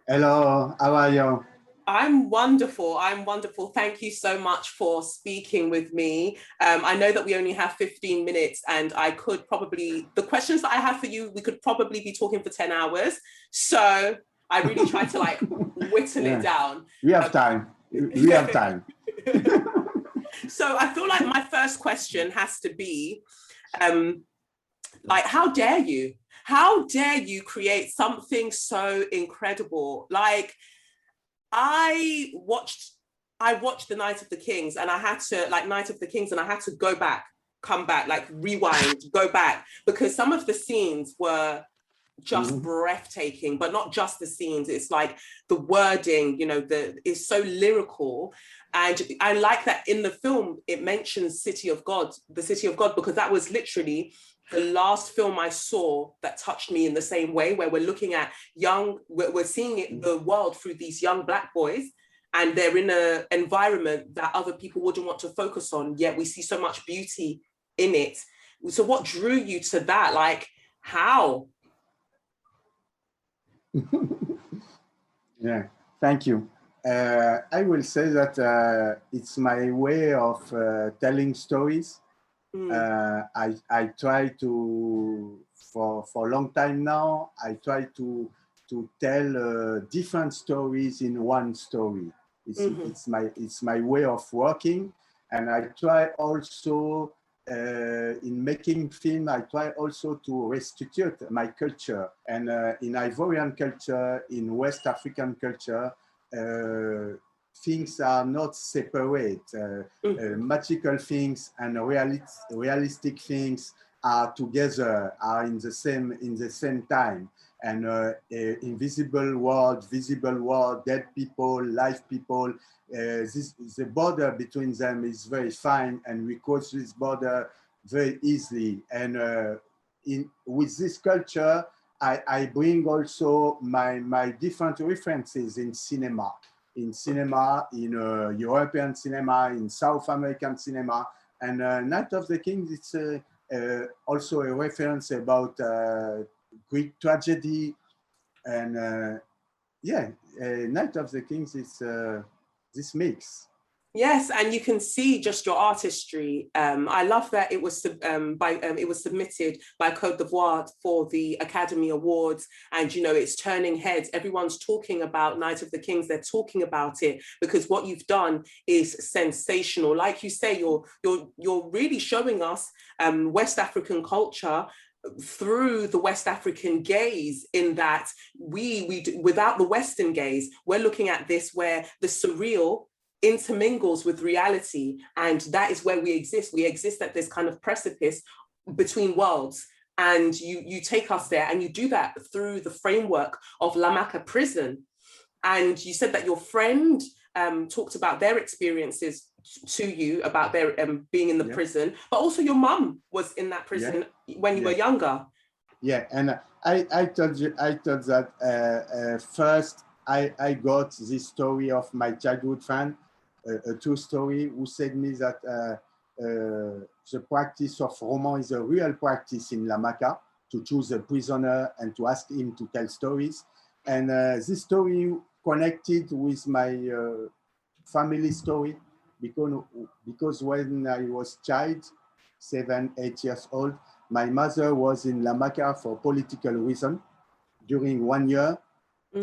Hello, how are you? I'm wonderful. I'm wonderful. Thank you so much for speaking with me. I know that we only have 15 minutes and I could probably, the questions that I have for you, we could probably be talking for 10 hours. So I really tried to like whittle it down. We have time. We have time. So I feel like my first question has to be, like, how dare you? How dare you create something so incredible? Like, I watched The Night of the Kings, and I had to, like, Night of the Kings, and I had to go back, come back, like rewind, go back, because some of the scenes were just breathtaking, but not just the scenes. It's like the wording, you know, is so lyrical. And I like that in the film, it mentions the City of God, because that was literally the last film I saw that touched me in the same way, where we're looking at we're seeing it, the world through these young black boys, and they're in an environment that other people wouldn't want to focus on, yet we see so much beauty in it. So what drew you to that? Like, how? Yeah, thank you. I will say that it's my way of telling stories. I try to, for a long time now, I try to tell different stories in one story. It's my way of working, and I try also in making film. I try also to restitute my culture, and in Ivorian culture, in West African culture. Things are not separate. Magical things and realistic things are together, are in the same time. And invisible world, visible world, dead people, live people. The border between them is very fine, and we cross this border very easily. And with this culture, I bring also my different references in cinema. In European cinema, in South American cinema. And Night of the Kings, it's also a reference about Greek tragedy. And yeah, Night of the Kings is this mix. Yes, and you can see just your artistry. I love that it was submitted by Côte d'Ivoire for the Academy Awards, and you know it's turning heads. Everyone's talking about Night of the Kings. They're talking about it because what you've done is sensational. Like you say, you're really showing us West African culture through the West African gaze, in that we without the Western gaze, we're looking at this where the surreal intermingles with reality, and that is where we exist at this kind of precipice between worlds, and you take us there, and you do that through the framework of Lamaka prison. And you said that your friend talked about their experiences to you about their being in the prison, but also your mum was in that prison when you were younger. Yeah, and I told that first I got this story of my childhood friend, a true story, who said me that the practice of roman is a real practice in Lamaka, to choose a prisoner and to ask him to tell stories. And this story connected with my family story, because when I was child, 7, 8 years old, my mother was in Lamaka for political reason during 1 year.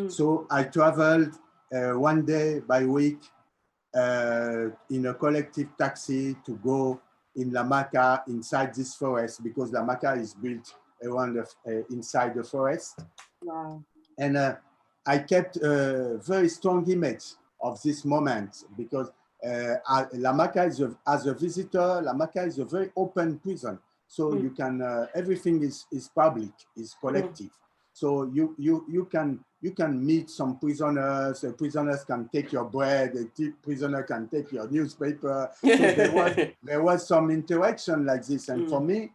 So I traveled 1 day by week in a collective taxi to go in Lamaka, inside this forest, because Lamaka is built around inside the forest. Wow. And I kept a very strong image of this moment, because Lamaka as a visitor, Lamaka is a very open prison. So you can, everything is public, is collective. So you can meet some prisoners. Prisoners can take your bread. A prisoner can take your newspaper. So there was some interaction like this. And for me,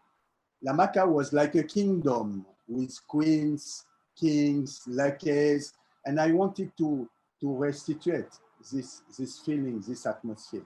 Lamaka was like a kingdom with queens, kings, lackeys, and I wanted to restitute this feeling, this atmosphere.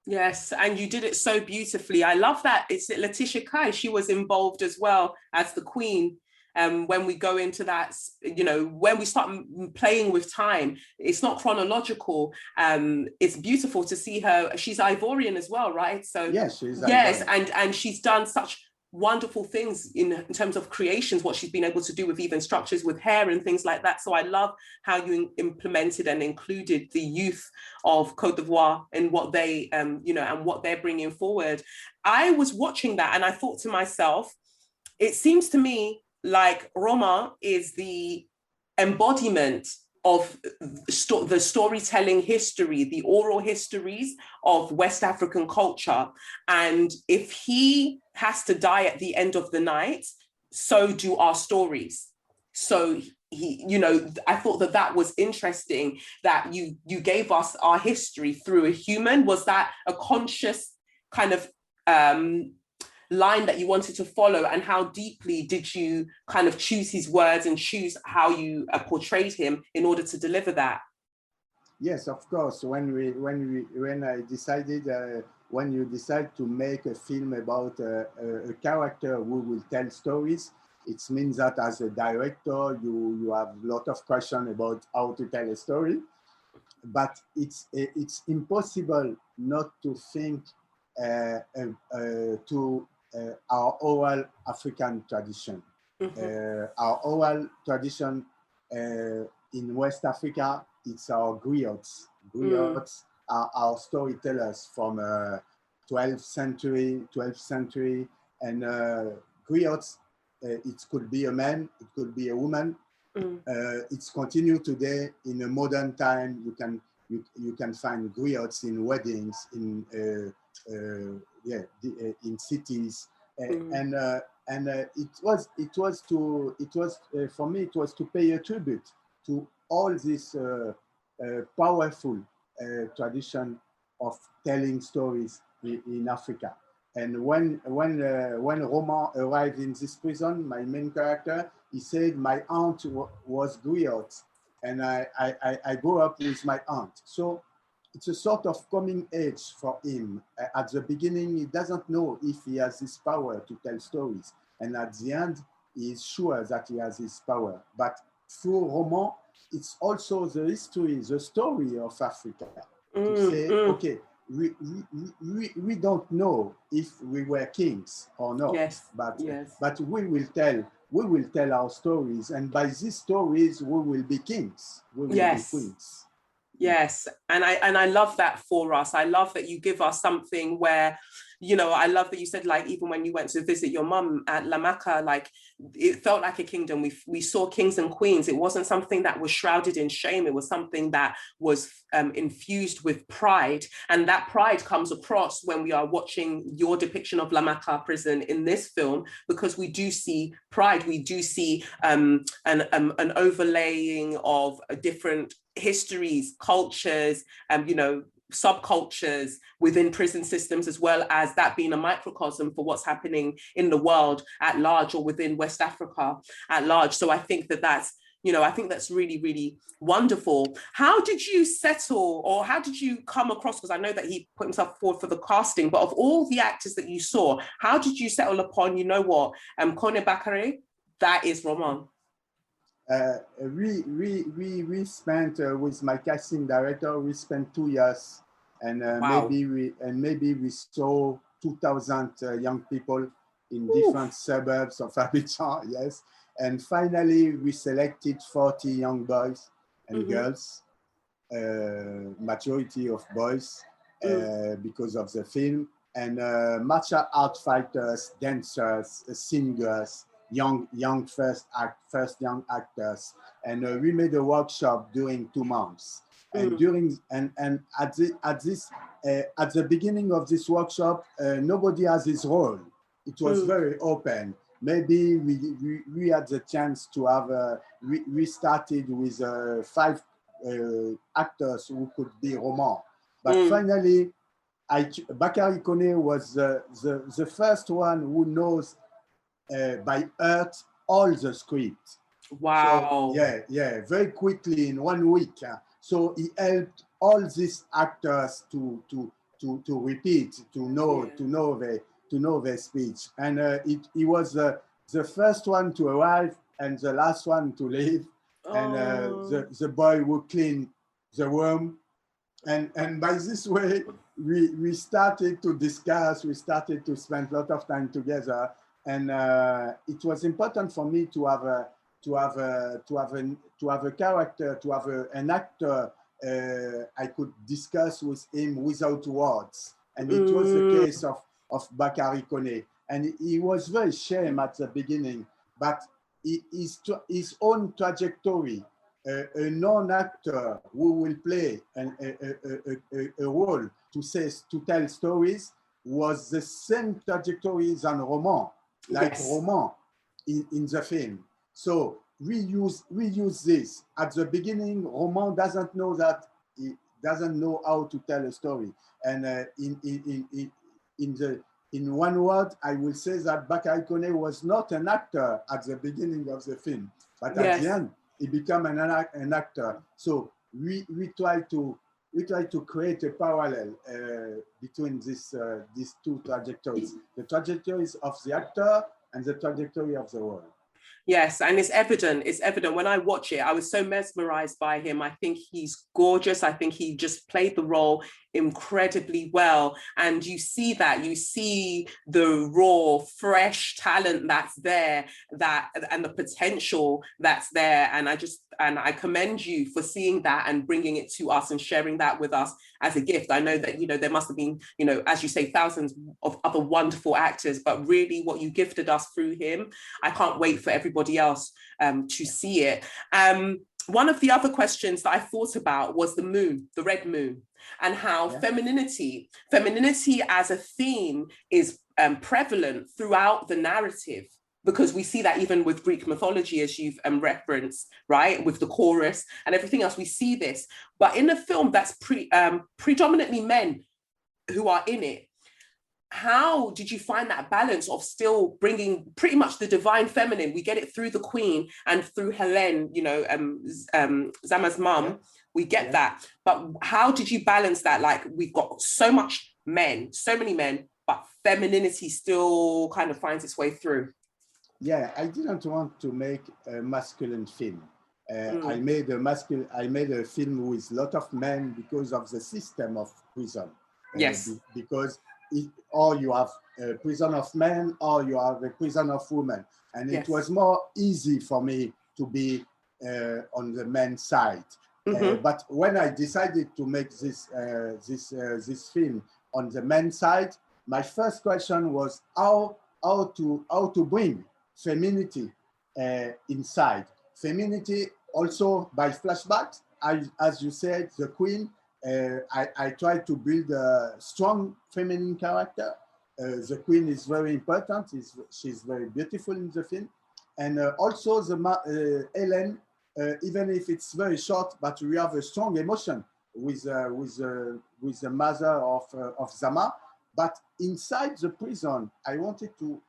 Yes, and you did it so beautifully. I love that. It's Letitia Kai. She was involved as well as the queen. When we go into that, you know, when we start playing with time, it's not chronological. It's beautiful to see her. She's Ivorian as well, right? So yes, she's Ivorian. and she's done such wonderful things in terms of creations, what she's been able to do with even structures with hair and things like that. So I love how you implemented and included the youth of Côte d'Ivoire and what they, you know, and what they're bringing forward. I was watching that and I thought to myself, it seems to me like Roma is the embodiment of the storytelling history, the oral histories of West African culture. And if he has to die at the end of the night, so do our stories. So he, you know, I thought that was interesting, that you gave us our history through a human. Was that a conscious kind of line that you wanted to follow, and how deeply did you kind of choose his words and choose how you portrayed him in order to deliver that? Yes, of course. When you decide to make a film about a character who will tell stories, it means that as a director you have a lot of questions about how to tell a story, but it's impossible not to think to our oral African tradition. Our oral tradition in West Africa, it's our griots. Griots are our storytellers from 12th century, and griots, it could be a man, it could be a woman. It's continued today in a modern time. You can find griots in weddings, in in cities, and it was for me, it was to pay a tribute to all this powerful tradition of telling stories in Africa. And when Roman arrived in this prison, my main character, he said my aunt was griot, and I grew up with my aunt. So it's a sort of coming age for him. At the beginning, he doesn't know if he has this power to tell stories. And at the end, he is sure that he has this power. But through Roman, it's also the history, the story of Africa. To say, okay, we don't know if we were kings or not. Yes. But Yes. but we will tell our stories, and by these stories we will be kings. We will Yes. be queens. Yes, and I love that for us. I love that you give us something where, you know, I love that you said, like, even when you went to visit your mum at La Maca, like, it felt like a kingdom. We saw kings and queens. It wasn't something that was shrouded in shame. It was something that was infused with pride, and that pride comes across when we are watching your depiction of La Maca prison in this film, because we do see pride. We do see an overlaying of different histories, cultures, you know, subcultures within prison systems, as well as that being a microcosm for what's happening in the world at large, or within West Africa at large. So I think that's, you know, I think that's really, really wonderful. How did you settle, or how did you come across, because I know that he put himself forward for the casting, but of all the actors that you saw, how did you settle upon, you know what, Kone Bakare, that is Roman? We spent with my casting director. We spent 2 years, and Wow. maybe we saw 2,000 young people in different suburbs of Abidjan. Yes, and finally we selected 40 young boys and girls, majority of boys, because of the film, and martial art fighters, dancers, singers. Young first young actors, and we made a workshop during 2 months. And at the beginning of this workshop, nobody has his role. It was very open. Maybe we had the chance to have. We started with 5 actors who could be Roman, but finally, Bakary Kone was the first one who knows by heart all the script. Wow. So, very quickly in 1 week. So he helped all these actors to repeat, to know their speech, and he was the first one to arrive and the last one to leave, and the boy who cleaned the room, and by this way we started to discuss. We started to spend a lot of time together. And it was important for me to have a character, to have an actor I could discuss with him without words. And it was the case of Bakary Kone. And he was very ashamed at the beginning, but his own trajectory, a non-actor who will play a role to tell stories, was the same trajectory than Roman. Like Roman in the film. So we use this. At the beginning, Roman doesn't know that, he doesn't know how to tell a story. And in one word, I will say that Bakary Kone was not an actor at the beginning of the film, but at the end, he became an actor. So we try to create a parallel between these 2 trajectories: the trajectories of the actor and the trajectory of the role. Yes, and it's evident. It's evident. When I watch it, I was so mesmerized by him. I think he's gorgeous. I think he just played the role incredibly well. And you see that. You see the raw, fresh talent that's there, and the potential that's there. And I commend you for seeing that and bringing it to us and sharing that with us as a gift. I know that, you know, there must have been, you know, as you say, thousands of other wonderful actors, but really what you gifted us through him, I can't wait for everybody else to see it. One of the other questions that I thought about was the moon, the red moon, and how femininity as a theme is prevalent throughout the narrative. Because we see that even with Greek mythology, as you've referenced, right, with the chorus and everything else, we see this. But in a film that's predominantly men who are in it, how did you find that balance of still bringing pretty much the divine feminine? We get it through the queen and through Helene, you know, Zama's mum, we get that. But how did you balance that? Like, we've got so many men, but femininity still kind of finds its way through. Yeah, I didn't want to make a masculine film. I made a film with a lot of men because of the system of prison. Yes. Because or you have a prison of men or you have a prison of women. And it was more easy for me to be on the men's side. But when I decided to make this film on the men's side, my first question was how to bring femininity inside. Femininity also by flashbacks. As you said, the queen. I tried to build a strong feminine character. The queen is very important. She's very beautiful in the film, and also the Helen. Even if it's very short, but we have a strong emotion with the mother of Zama. But inside the prison, I wanted to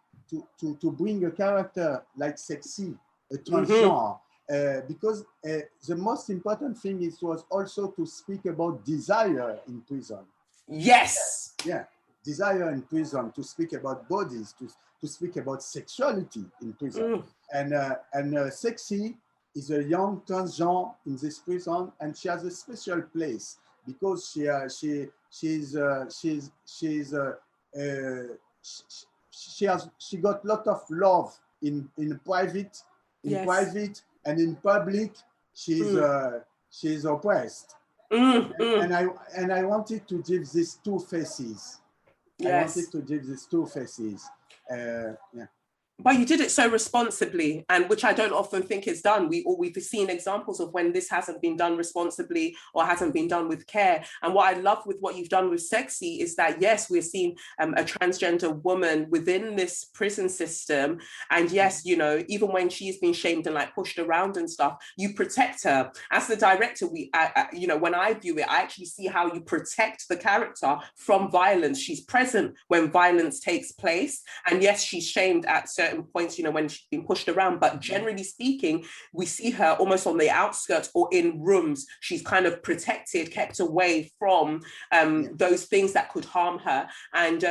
bring a character like sexy, a transgenre, because the most important thing was also to speak about desire in prison. Yes. Yeah, desire in prison, to speak about bodies, to speak about sexuality in prison. And sexy is a young transgenre in this prison, and she has a special place because she got a lot of love in private, private, and in public she's oppressed. And I wanted to give these two faces. I wanted to give these two faces. But you did it so responsibly, and which I don't often think is done. We've seen examples of when this hasn't been done responsibly or hasn't been done with care. And what I love with what you've done with Sexy is that, yes, we're seeing a transgender woman within this prison system. And yes, you know, even when she's been shamed and like pushed around and stuff, you protect her. As the director, you know, when I view it, I actually see how you protect the character from violence. She's present when violence takes place. And yes, she's shamed at certain points, you know, when she's been pushed around, but generally speaking, we see her almost on the outskirts or in rooms. She's kind of protected, kept away from those things that could harm her. And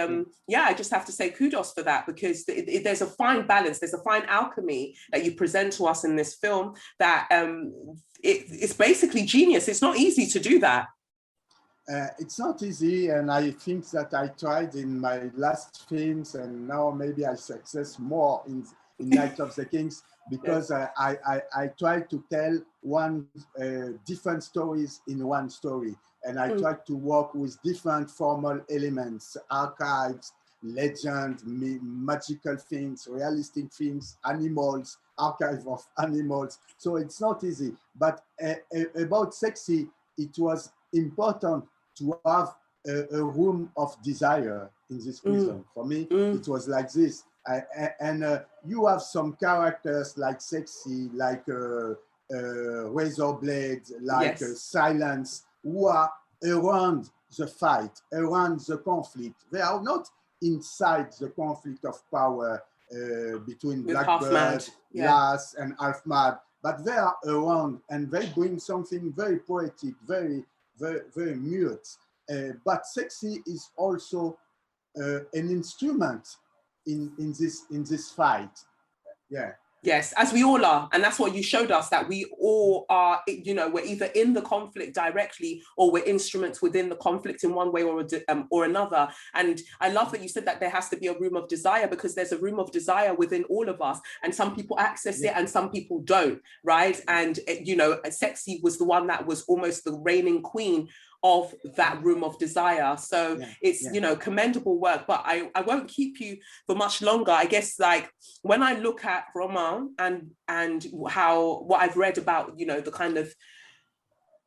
I just have to say kudos for that, because there's a fine balance, there's a fine alchemy that you present to us in this film that it's basically genius. It's not easy to do that. It's not easy, and I think that I tried in my last films, and now maybe I success more in Night of the Kings, because I try to tell different stories in one story, and I try to work with different formal elements, archives, legend, magical things, realistic things, animals, archive of animals. So it's not easy, but about Sexy, it was important to have a room of desire in this prison. For me, it was like this. You have some characters like Sexy, like Razor Blade, like Silence, who are around the fight, around the conflict. They are not inside the conflict of power between Blackbird, Lass, and Half Mad, but they are around, and they bring something very poetic, very, very, very mute. But Sexy is also an instrument in this fight. Yeah. Yes, as we all are. And that's what you showed us, that we all are, you know, we're either in the conflict directly or we're instruments within the conflict in one way or another. And I love that you said that there has to be a room of desire, because there's a room of desire within all of us. And some people access it and some people don't, right? And, you know, Sexy was the one that was almost the reigning queen of that room of desire. So it's, you know, commendable work, but I won't keep you for much longer. I guess, like, when I look at Roma and how, what I've read about, you know, the kind of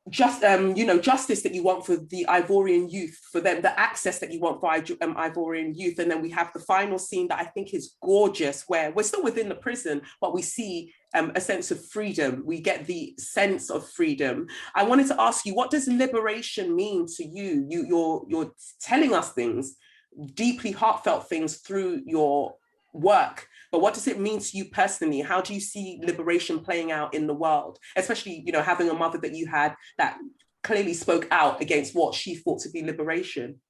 justice that you want for the Ivorian youth, for them, the access that you want for Ivorian youth. And then we have the final scene that I think is gorgeous, where we're still within the prison, but we see a sense of freedom. We get the sense of freedom. I wanted to ask you, what does liberation mean to you? You're telling us things, deeply heartfelt things through your work, but what does it mean to you personally? How do you see liberation playing out in the world, especially, you know, having a mother that you had that clearly spoke out against what she thought to be liberation?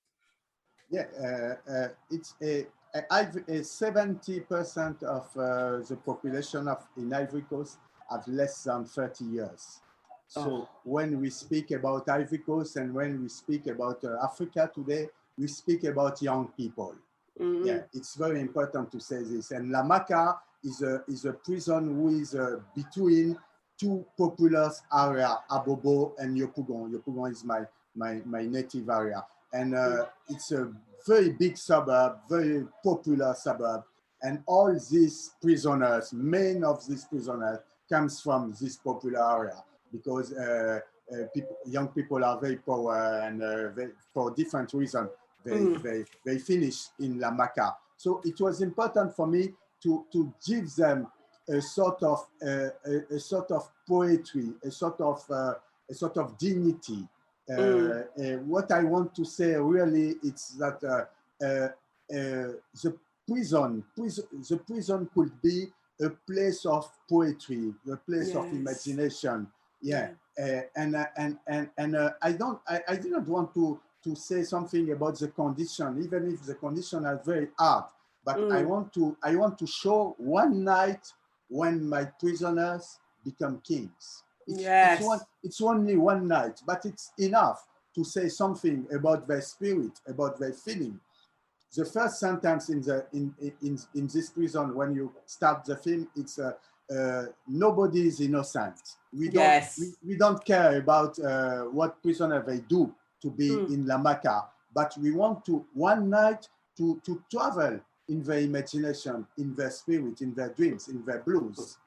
It's 70% of the population in Ivory Coast have less than 30 years. So when we speak about Ivory Coast and when we speak about Africa today, we speak about young people. Yeah, it's very important to say this. And La Maca is a prison who is between two populous areas, Abobo and Yopougon. Yopougon is my native area. And it's a very big suburb, very popular suburb. And all these prisoners, many of these prisoners comes from this popular area because young people are very poor and for different reasons, they finish in La Maca. So it was important for me to give them a sort of poetry, a sort of dignity. What I want to say really is that the prison could be a place of poetry, a place of imagination. Yeah, and I didn't want to say something about the condition, even if the conditions are very hard. But I want to show one night when my prisoners become kings. It's only one night, but it's enough to say something about their spirit, about their feeling. The first sentence in this prison, when you start the film, it's nobody is innocent. We don't care about what prisoner they do to be in La Maca, but we want to one night to travel in their imagination, in their spirit, in their dreams, in their blues.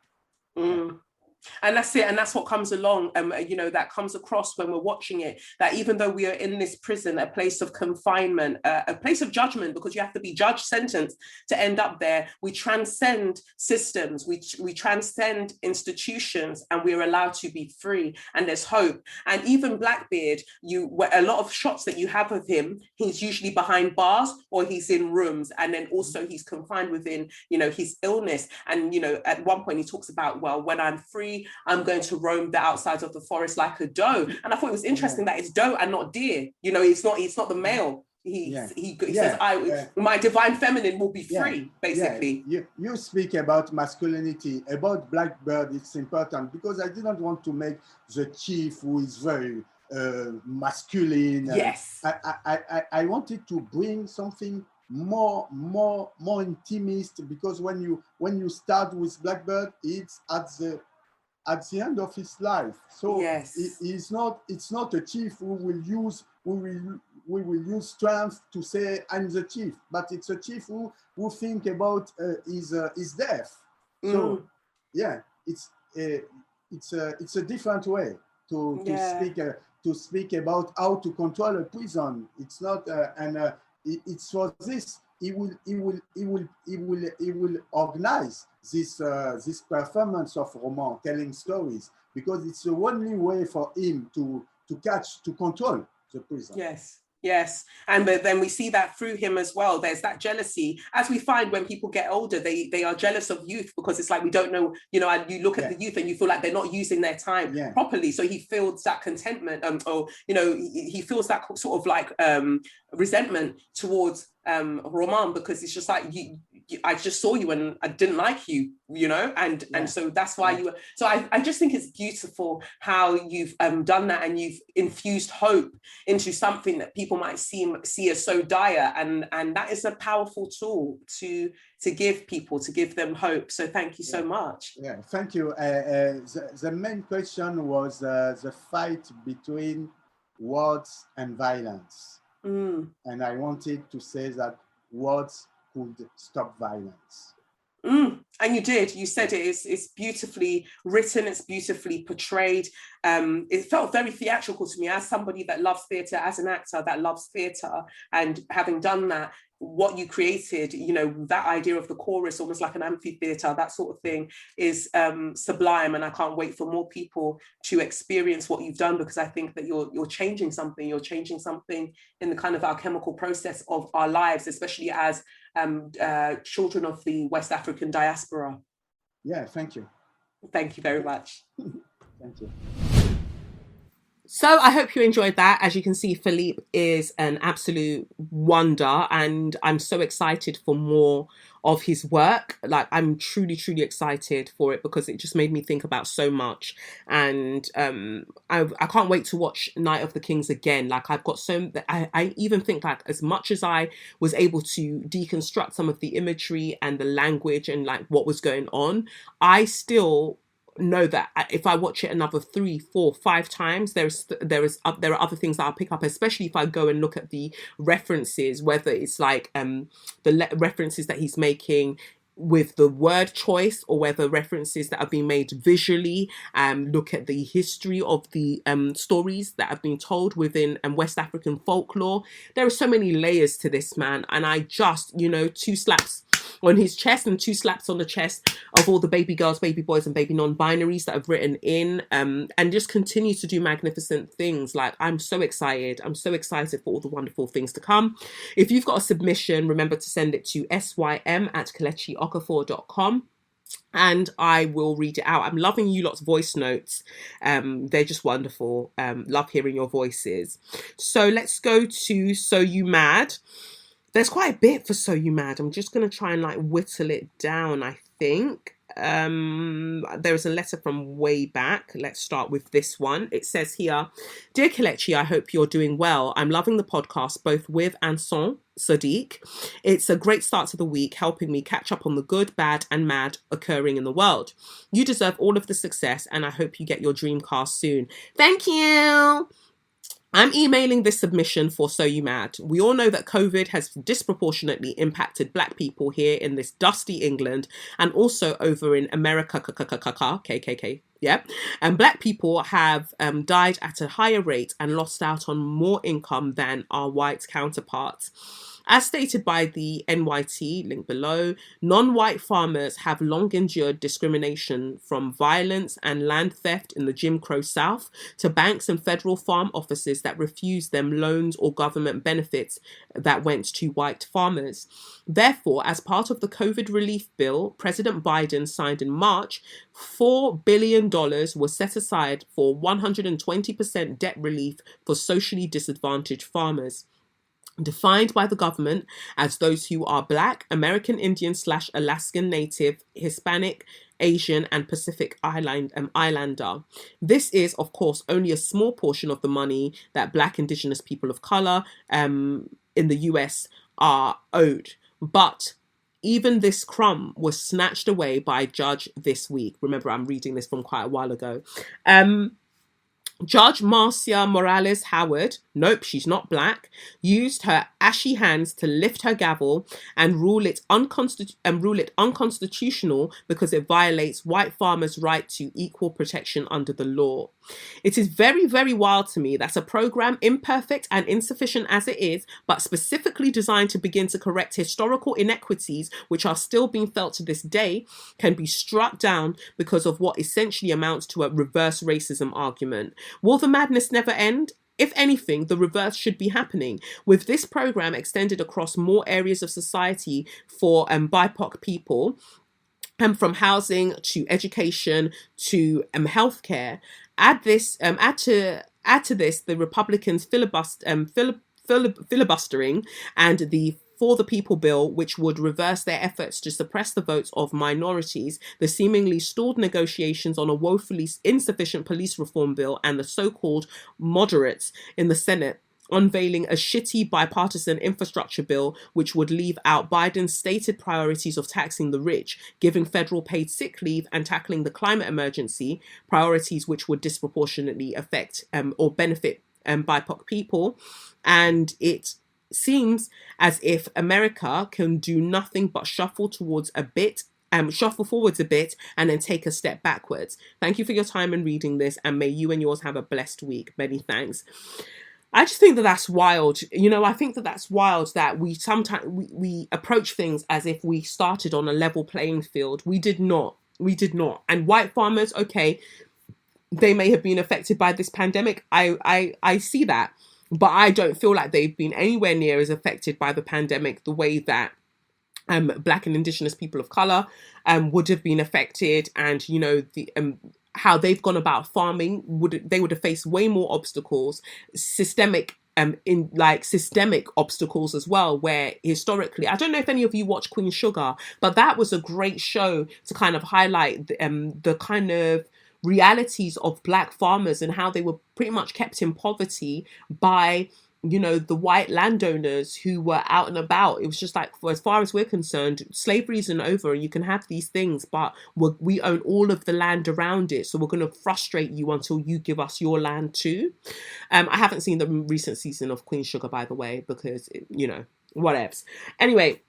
And that's it, and that's what comes along, that comes across when we're watching it, that even though we are in this prison, a place of confinement, a place of judgment, because you have to be judged, sentenced to end up there, we transcend systems, we transcend institutions, and we're allowed to be free, and there's hope. And even Blackbeard, a lot of shots that you have of him, he's usually behind bars or he's in rooms, and then also he's confined within, his illness. And, at one point he talks about, well, when I'm free, I'm going to roam the outsides of the forest like a doe. And I thought it was interesting that it's doe and not deer. It's not the male. He says, my divine feminine will be free, basically. You speak about masculinity. About Blackbird, it's important because I didn't want to make the chief who is very masculine. Yes. I wanted to bring something more intimate, because when you start with Blackbird, it's at the end of his life. So it's not a chief who will use strength to say I'm the chief, but it's a chief who think about his death. So it's a different way to speak about how to control a prison. It's not it's for this. He will organize this performance of Roman, telling stories, because it's the only way for him to control the prison. Yes. And but then we see that through him as well. There's that jealousy, as we find when people get older, they are jealous of youth, because it's like, we don't know, and you look at the youth and you feel like they're not using their time properly. So he feels that contentment, he feels that sort of like resentment towards Roman, because it's just like, I just saw you and I didn't like you, and so that's why you were. So I just think it's beautiful how you've done that, and you've infused hope into something that people might see as so dire, and that is a powerful tool to give them hope. So thank you so much. Thank you. The main question was the fight between words and violence, and I wanted to say that words could stop violence. And you did. You said it. It's beautifully written. It's beautifully portrayed. It felt very theatrical to me, as somebody that loves theatre, as an actor that loves theatre, and having done that, what you created, that idea of the chorus, almost like an amphitheatre, that sort of thing, is sublime. And I can't wait for more people to experience what you've done, because I think that you're changing something. You're changing something in the kind of alchemical process of our lives, especially as children of the West African diaspora. Thank you. Thank you very much. Thank you. So I hope you enjoyed that. As you can see, Philippe is an absolute wonder, and I'm so excited for more of his work. Like, I'm truly, truly excited for it because it just made me think about so much. And I can't wait to watch Night of the Kings again. Like, I've got I even think, like, as much as I was able to deconstruct some of the imagery and the language and like what was going on, I still know that if I watch it another 3, 4, 5 times, there are other things that I'll pick up, especially if I go and look at the references, whether it's like references that he's making with the word choice, or whether references that have been made visually, look at the history of the stories that have been told within West African folklore. There are so many layers to this man, and I just, 2 slaps on his chest and 2 slaps on the chest of all the baby girls, baby boys, and baby non-binaries that have written in, and just continue to do magnificent things. Like, I'm so excited. I'm so excited for all the wonderful things to come. If you've got a submission, remember to send it to sym@kelechiokafor.com. and I will read it out. I'm loving you lot's voice notes. They're just wonderful. Love hearing your voices. So let's go to So You Mad. There's quite a bit for So You Mad. I'm just going to try and like whittle it down, I think. There is a letter from way back. Let's start with this one. It says here, Dear Kelechi, I hope you're doing well. I'm loving the podcast, both with and sans Sadiq. It's a great start to the week, helping me catch up on the good, bad, and mad occurring in the world. You deserve all of the success, and I hope you get your dream cast soon. Thank you. I'm emailing this submission for So You Mad. We all know that COVID has disproportionately impacted Black people here in this dusty England, and also over in America, KKK, yeah. And Black people have died at a higher rate and lost out on more income than our white counterparts. As stated by the NYT, link below, non-white farmers have long endured discrimination, from violence and land theft in the Jim Crow South to banks and federal farm offices that refused them loans or government benefits that went to white farmers. Therefore, as part of the COVID relief bill President Biden signed in March, $4 billion was set aside for 120% debt relief for socially disadvantaged farmers, defined by the government as those who are Black, American Indian/Alaskan Native, Hispanic, Asian, and Pacific Islander. This is, of course, only a small portion of the money that Black Indigenous people of color in the US are owed. But even this crumb was snatched away by a judge this week. Remember, I'm reading this from quite a while ago. Judge Marcia Morales Howard, nope, she's not Black, used her ashy hands to lift her gavel and rule it unconstitutional because it violates white farmers' right to equal protection under the law. It is very, very wild to me that a program, imperfect and insufficient as it is, but specifically designed to begin to correct historical inequities which are still being felt to this day, can be struck down because of what essentially amounts to a reverse racism argument. Will the madness never end? If anything, the reverse should be happening, with this program extended across more areas of society for BIPOC people, from housing to education to healthcare. Add to this the Republicans' filibustering and the For the People bill, which would reverse their efforts to suppress the votes of minorities, the seemingly stalled negotiations on a woefully insufficient police reform bill, and the so-called moderates in the Senate unveiling a shitty bipartisan infrastructure bill which would leave out Biden's stated priorities of taxing the rich, giving federal paid sick leave, and tackling the climate emergency, priorities which would disproportionately affect or benefit BIPOC people. And it seems as if America can do nothing but shuffle forwards a bit and then take a step backwards. Thank you for your time in reading this, and may you and yours have a blessed week. Many thanks. I just think that that's wild. I think that that's wild that we sometimes we approach things as if we started on a level playing field. We did not. And white farmers, okay, they may have been affected by this pandemic. I see that. But I don't feel like they've been anywhere near as affected by the pandemic the way that Black and Indigenous people of color would have been affected. And, how they've gone about farming, they would have faced way more obstacles, systemic obstacles as well, where historically, I don't know if any of you watch Queen Sugar, but that was a great show to kind of highlight the kind of realities of black farmers and how they were pretty much kept in poverty by, you know, the white landowners who were out and about. It was just like, for as far as we're concerned, slavery isn't over. You can have these things, but we own all of the land around it. So we're going to frustrate you until you give us your land too. I haven't seen the recent season of Queen Sugar, by the way, because, you know, whatevs. Anyway,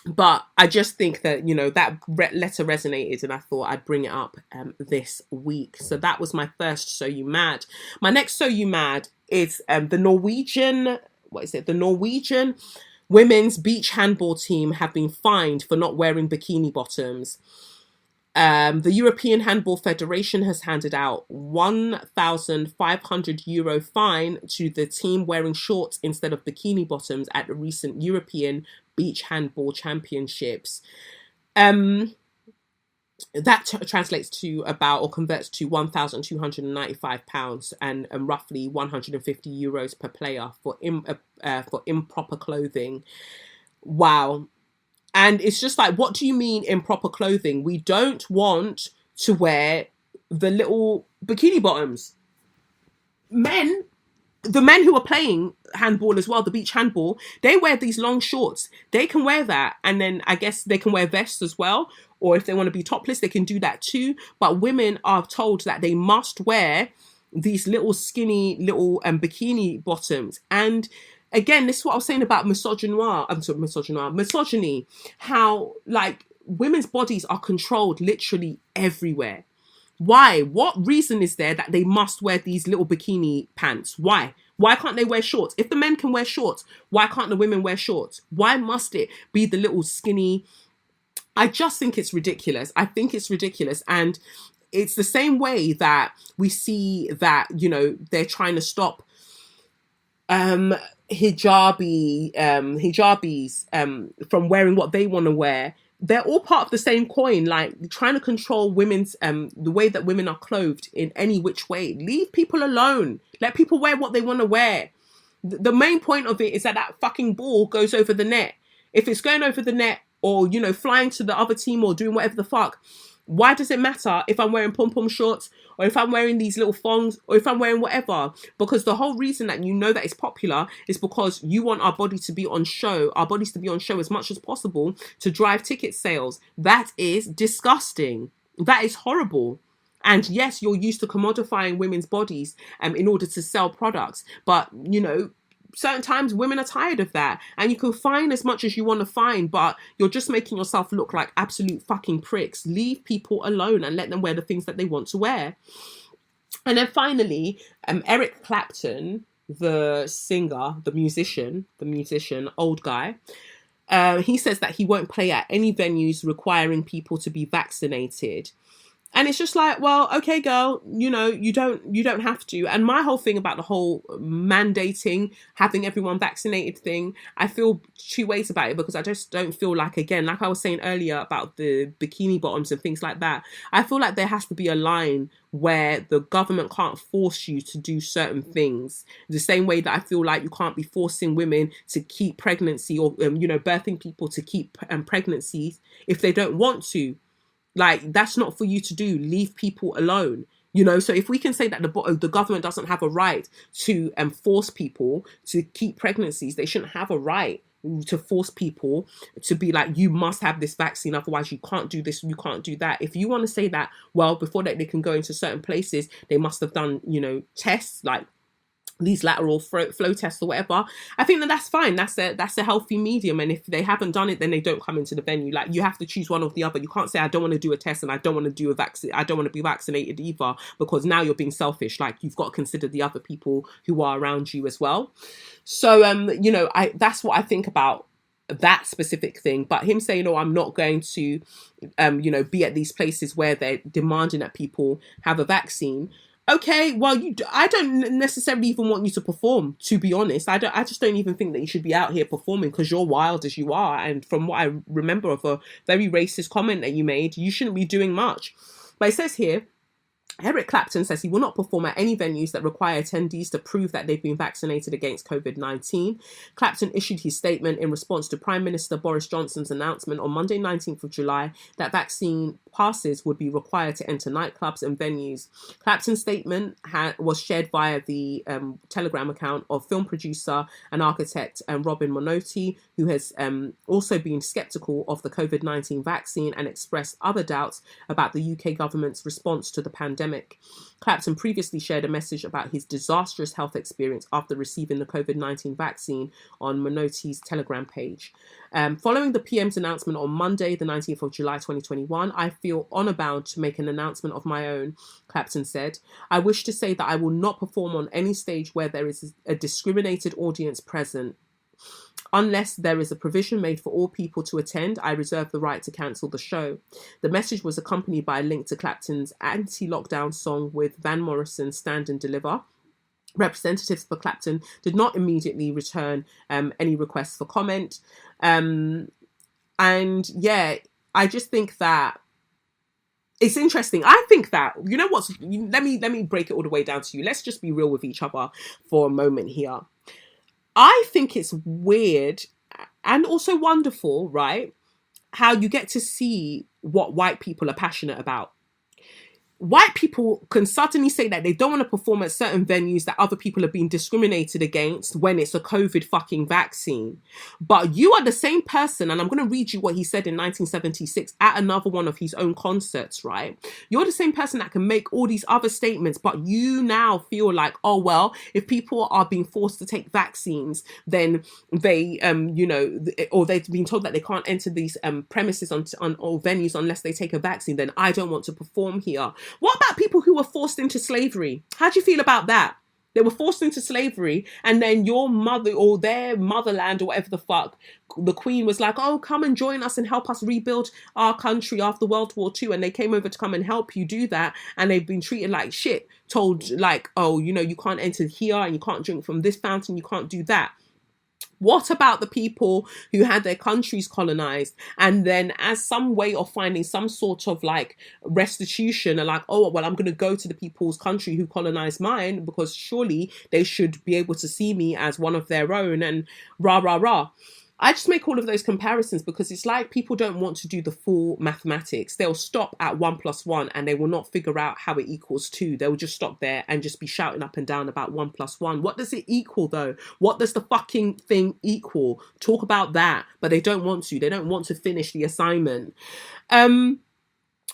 but I just think that, you know, that letter resonated and I thought I'd bring it up this week. So that was my first So You Mad. My next So You Mad is the Norwegian women's beach handball team have been fined for not wearing bikini bottoms. The European Handball Federation has handed out €1,500 fine to the team wearing shorts instead of bikini bottoms at the recent European Beach Handball Championships. That translates to about, or converts to £1,295 and roughly €150 per player for improper clothing. Wow. And it's just like, what do you mean improper clothing? We don't want to wear the little bikini bottoms. The men who are playing handball as well, the beach handball, they wear these long shorts. They can wear that. And then I guess they can wear vests as well. Or if they want to be topless, they can do that too. But women are told that they must wear these little skinny little bikini bottoms. And again, this is what I was saying about misogyny. How like women's bodies are controlled literally everywhere. Why? What reason is there that they must wear these little bikini pants? Why? Why can't they wear shorts? If the men can wear shorts, why can't the women wear shorts? Why must it be the little skinny? I just think it's ridiculous. I think it's ridiculous. And it's the same way that we see that, you know, they're trying to stop hijabis from wearing what they want to wear. They're all part of the same coin, like trying to control women's the way that women are clothed in any which way. Leave people alone. Let people wear what they want to wear. The main point of it is that fucking ball goes over the net. If it's going over the net or, you know, flying to the other team or doing whatever the fuck, why does it matter if I'm wearing pom-pom shorts or if I'm wearing these little thongs or if I'm wearing whatever? Because the whole reason that you know that it's popular is because you want our bodies to be on show as much as possible to drive ticket sales. That is disgusting. That is horrible. And yes, you're used to commodifying women's bodies in order to sell products. But, you know, certain times women are tired of that, and you can find as much as you want to find, but you're just making yourself look like absolute fucking pricks. Leave people alone and let them wear the things that they want to wear. And then finally, Eric Clapton, the singer, the musician, old guy, he says that he won't play at any venues requiring people to be vaccinated. And it's just like, well, okay, girl, you know, you don't have to. And my whole thing about the whole mandating, having everyone vaccinated thing, I feel two ways about it, because I just don't feel like, again, like I was saying earlier about the bikini bottoms and things like that, I feel like there has to be a line where the government can't force you to do certain things. The same way that I feel like you can't be forcing women to keep pregnancy or, birthing people to keep pregnancies if they don't want to. Like, that's not for you to do. Leave people alone. You know, so if we can say that the government doesn't have a right to force people to keep pregnancies, they shouldn't have a right to force people to be like, you must have this vaccine, otherwise you can't do this, you can't do that. If you want to say that, well, before that they can go into certain places, they must have done, tests like these lateral flow tests or whatever. I think that's fine. That's a healthy medium. And if they haven't done it, then they don't come into the venue. Like, you have to choose one or the other. You can't say, I don't want to do a test and I don't want to do a vaccine. I don't want to be vaccinated either, because now you're being selfish. Like, you've got to consider the other people who are around you as well. So, that's what I think about that specific thing. But him saying, oh, I'm not going to, be at these places where they're demanding that people have a vaccine. Okay, well, I don't necessarily even want you to perform, to be honest. I just don't even think that you should be out here performing, because you're wild as you are. And from what I remember of a very racist comment that you made, you shouldn't be doing much. But it says here, Eric Clapton says he will not perform at any venues that require attendees to prove that they've been vaccinated against COVID-19. Clapton issued his statement in response to Prime Minister Boris Johnson's announcement on Monday, 19th of July, that vaccine passes would be required to enter nightclubs and venues. Clapton's statement was shared via the Telegram account of film producer and architect Robin Monotti, who has also been sceptical of the COVID-19 vaccine and expressed other doubts about the UK government's response to the pandemic. Clapton previously shared a message about his disastrous health experience after receiving the COVID-19 vaccine on Monotti's Telegram page. Following the PM's announcement on Monday, the 19th of July 2021, I feel honour bound to make an announcement of my own, Clapton said. I wish to say that I will not perform on any stage where there is a discriminated audience present. Unless there is a provision made for all people to attend, I reserve the right to cancel the show. The message was accompanied by a link to Clapton's anti-lockdown song with Van Morrison's Stand and Deliver. Representatives for Clapton did not immediately return any requests for comment. And yeah, I just think that it's interesting. I think that, you know what, let me break it all the way down to you. Let's just be real with each other for a moment here. I think it's weird and also wonderful, right, how you get to see what white people are passionate about. White people can suddenly say that they don't want to perform at certain venues that other people are being discriminated against when it's a COVID fucking vaccine. But you are the same person, and I'm going to read you what he said in 1976 at another one of his own concerts, right? You're the same person that can make all these other statements, but you now feel like, oh, well, if people are being forced to take vaccines, then they, or they've been told that they can't enter these premises or venues unless they take a vaccine, then I don't want to perform here. What about people who were forced into slavery? How do you feel about that? They were forced into slavery, and then your mother or their motherland or whatever the fuck, the Queen was like, oh, come and join us and help us rebuild our country after World War II. And they came over to come and help you do that. And they've been treated like shit, told like, oh, you can't enter here and you can't drink from this fountain, you can't do that. What about the people who had their countries colonized and then as some way of finding some sort of like restitution are like, oh, well, I'm going to go to the people's country who colonized mine because surely they should be able to see me as one of their own and rah, rah, rah. I just make all of those comparisons because it's like people don't want to do the full mathematics. They'll stop at 1 + 1 and they will not figure out how it equals 2. They'll just stop there and just be shouting up and down about 1 + 1. What does it equal though? What does the fucking thing equal? Talk about that, but they don't want to. They don't want to finish the assignment.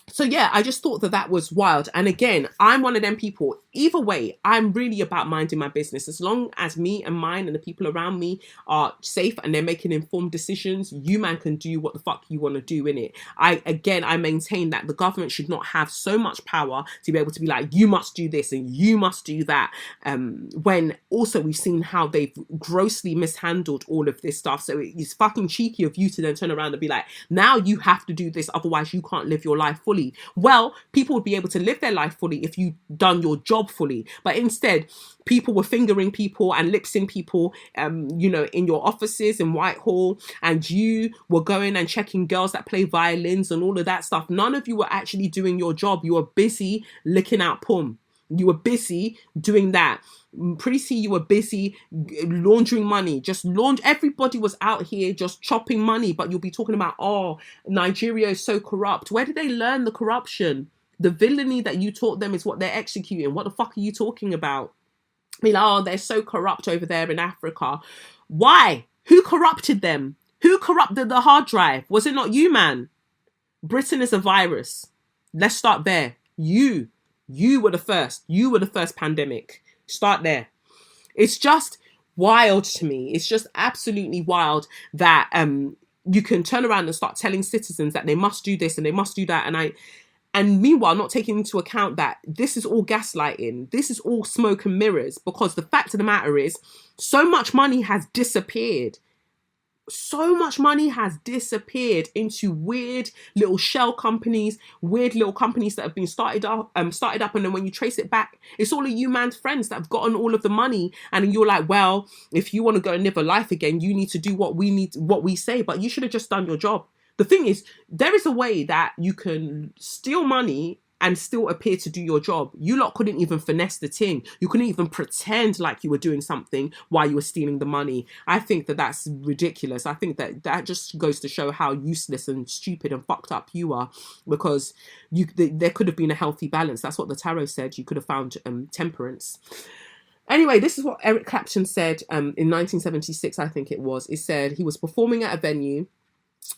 So yeah, I just thought that was wild. And again, I'm one of them people. Either way, I'm really about minding my business. As long as me and mine and the people around me are safe and they're making informed decisions, you man can do what the fuck you want to do in it. I maintain that the government should not have so much power to be able to be like, you must do this and you must do that. When also we've seen how they've grossly mishandled all of this stuff. So it's fucking cheeky of you to then turn around and be like, now you have to do this, otherwise you can't live your life fully. Well, people would be able to live their life fully if you done your job fully. But instead, people were fingering people and lip-syncing people, in your offices in Whitehall, and you were going and checking girls that play violins and all of that stuff. None of you were actually doing your job. You were busy licking out pum. You were busy doing that. Pretty soon you were busy laundering money. Everybody was out here just chopping money, but you'll be talking about, oh, Nigeria is so corrupt. Where did they learn the corruption? The villainy that you taught them is what they're executing. What the fuck are you talking about? I mean, oh, they're so corrupt over there in Africa. Why? Who corrupted them? Who corrupted the hard drive? Was it not you, man? Britain is a virus. Let's start there. You were the first. You were the first pandemic. Start there. It's just wild to me. It's just absolutely wild that you can turn around and start telling citizens that they must do this and they must do that. And meanwhile, not taking into account that this is all gaslighting. This is all smoke and mirrors, because the fact of the matter is so much money has disappeared. So much money has disappeared into weird little shell companies, weird little companies that have been started up, and then when you trace it back, it's all of you man's friends that have gotten all of the money, and you're like, well, if you want to go and live a life again, you need to do what we say, but you should have just done your job. The thing is, there is a way that you can steal money and still appear to do your job. You lot couldn't even finesse the thing. You couldn't even pretend like you were doing something while you were stealing the money. I think that that's ridiculous. I think that just goes to show how useless and stupid and fucked up you are, because there could have been a healthy balance. That's what the tarot said. You could have found temperance. Anyway, this is what Eric Clapton said in 1976, I think it was. It said he was performing at a venue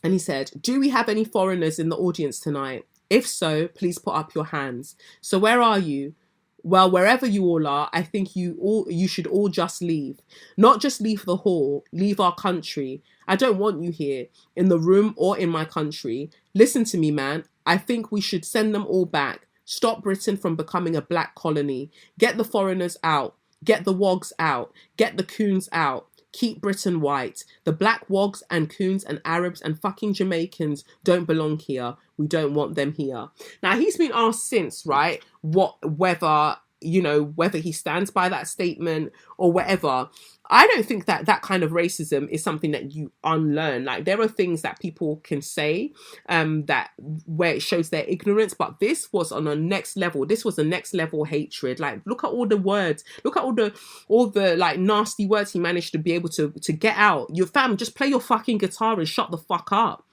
and he said, "Do we have any foreigners in the audience tonight? If so, please put up your hands. So where are you? Well, wherever you all are, I think you should all just leave. Not just leave the hall, leave our country. I don't want you here, in the room or in my country. Listen to me, man. I think we should send them all back. Stop Britain from becoming a black colony. Get the foreigners out. Get the wogs out. Get the coons out. Keep Britain white. The black wogs and coons and Arabs and fucking Jamaicans don't belong here. We don't want them here." Now, he's been asked since, right, whether he stands by that statement or whatever. I don't think that kind of racism is something that you unlearn. Like, there are things that people can say that where it shows their ignorance, but this was on a next level. This was a next level hatred. Like, look at all the words. Look at all the like nasty words he managed to be able to get out. Your fam, just play your fucking guitar and shut the fuck up.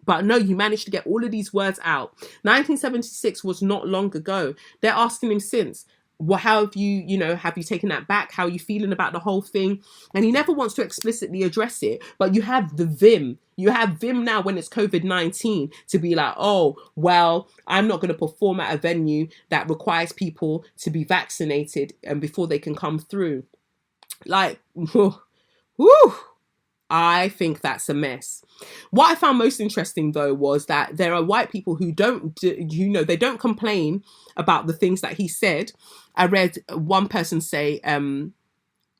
But no, you managed to get all of these words out. 1976 was not long ago. They're asking him since, well, how have you taken that back? How are you feeling about the whole thing? And he never wants to explicitly address it. But you have the vim. You have vim now when it's COVID-19 to be like, oh, well, I'm not going to perform at a venue that requires people to be vaccinated and before they can come through. Like, whew. I think that's a mess. What I found most interesting, though, was that there are white people who they don't complain about the things that he said. I read one person say,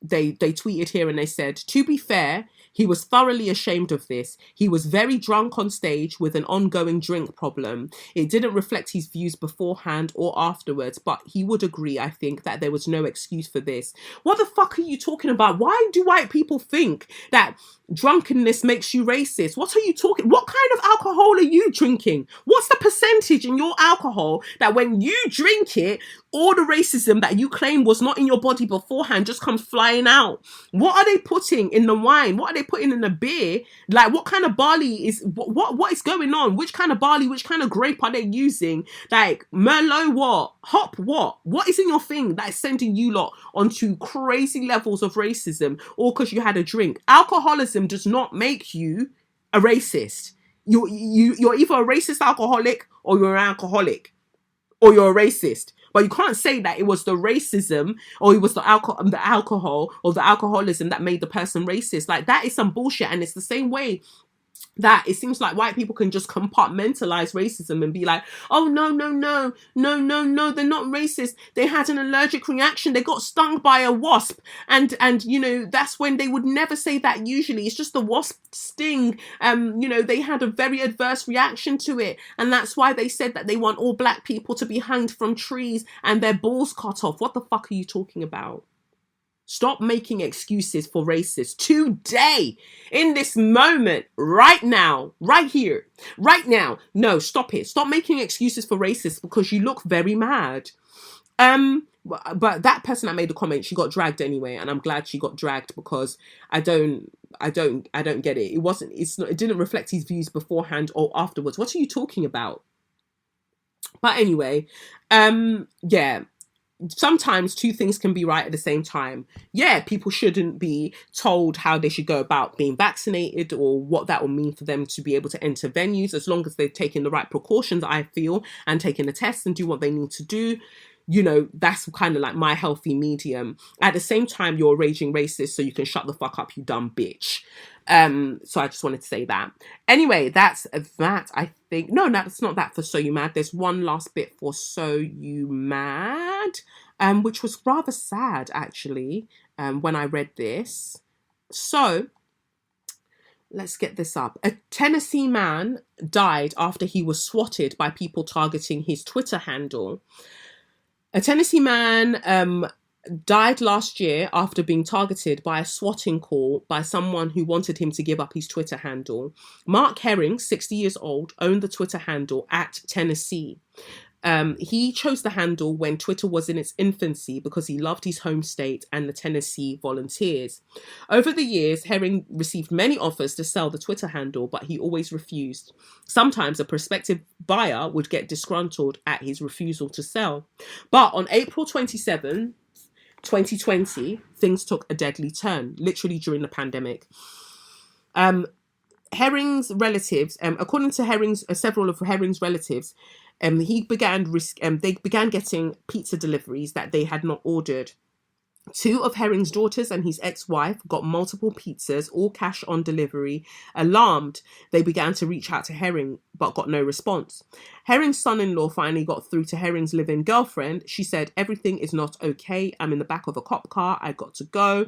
they tweeted here and they said, "To be fair, he was thoroughly ashamed of this. He was very drunk on stage with an ongoing drink problem. It didn't reflect his views beforehand or afterwards, but he would agree, I think, that there was no excuse for this." What the fuck are you talking about? Why do white people think that drunkenness makes you racist? What are you talking? What kind of alcohol are you drinking? What's the percentage in your alcohol that when you drink it, all the racism that you claim was not in your body beforehand just comes flying out? What are they putting in the wine? What are they putting in the beer? Like, what kind of barley is, what is going on? Which kind of barley, which kind of grape are they using? Like, Merlot what? Hop what? What is in your thing that is sending you lot onto crazy levels of racism, all because you had a drink? Alcoholism does not make you a racist. You're either a racist alcoholic or you're an alcoholic or you're a racist. But you can't say that it was the racism or it was the alcohol or the alcoholism that made the person racist. Like, that is some bullshit. And it's the same way that it seems like white people can just compartmentalize racism and be like, oh, no, they're not racist. They had an allergic reaction. They got stung by a wasp. And that's when they would never say that usually. It's just the wasp sting. They had a very adverse reaction to it. And that's why they said that they want all black people to be hanged from trees and their balls cut off. What the fuck are you talking about? Stop making excuses for racists today, in this moment, right now, right here, right now. No, stop it. Stop making excuses for racists because you look very mad. But that person that made the comment, she got dragged anyway, and I'm glad she got dragged because I don't get it. It didn't reflect his views beforehand or afterwards. What are you talking about? But anyway, yeah. Sometimes two things can be right at the same time. Yeah, people shouldn't be told how they should go about being vaccinated or what that will mean for them to be able to enter venues, as long as they've taken the right precautions, I feel, and taken the tests and do what they need to do. That's kind of like my healthy medium. At the same time, you're a raging racist, so you can shut the fuck up, you dumb bitch. So I just wanted to say that. Anyway, that's that, I think. No, that's not that for So You Mad. There's one last bit for So You Mad, which was rather sad, actually, when I read this. So, let's get this up. A Tennessee man died after he was swatted by people targeting his Twitter handle. A Tennessee man died last year after being targeted by a swatting call by someone who wanted him to give up his Twitter handle. Mark Herring, 60 years old, owned the Twitter handle @Tennessee. He chose the handle when Twitter was in its infancy because he loved his home state and the Tennessee Volunteers. Over the years, Herring received many offers to sell the Twitter handle, but he always refused. Sometimes a prospective buyer would get disgruntled at his refusal to sell. But on April 27, 2020, things took a deadly turn, literally during the pandemic. Herring's relatives, according to several of Herring's relatives, they began getting pizza deliveries that they had not ordered. 2 of Herring's daughters and his ex-wife got multiple pizzas, all cash on delivery. Alarmed, they began to reach out to Herring, but got no response. Herring's son-in-law finally got through to Herring's live-in girlfriend. She said, "Everything is not okay. I'm in the back of a cop car. I got to go."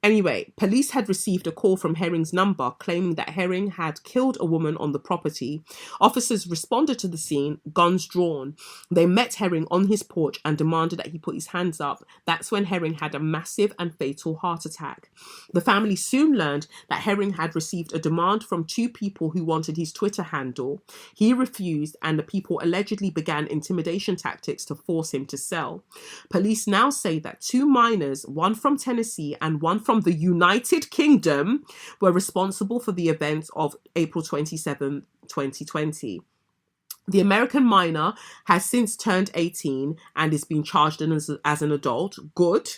Anyway, police had received a call from Herring's number claiming that Herring had killed a woman on the property. Officers responded to the scene, guns drawn. They met Herring on his porch and demanded that he put his hands up. That's when Herring had a massive and fatal heart attack. The family soon learned that Herring had received a demand from 2 people who wanted his Twitter handle. He refused, and the people allegedly began intimidation tactics to force him to sell. Police now say that 2 minors, one from Tennessee and one from the United Kingdom, were responsible for the events of April 27, 2020. The American minor has since turned 18 and is being charged as an adult. Good.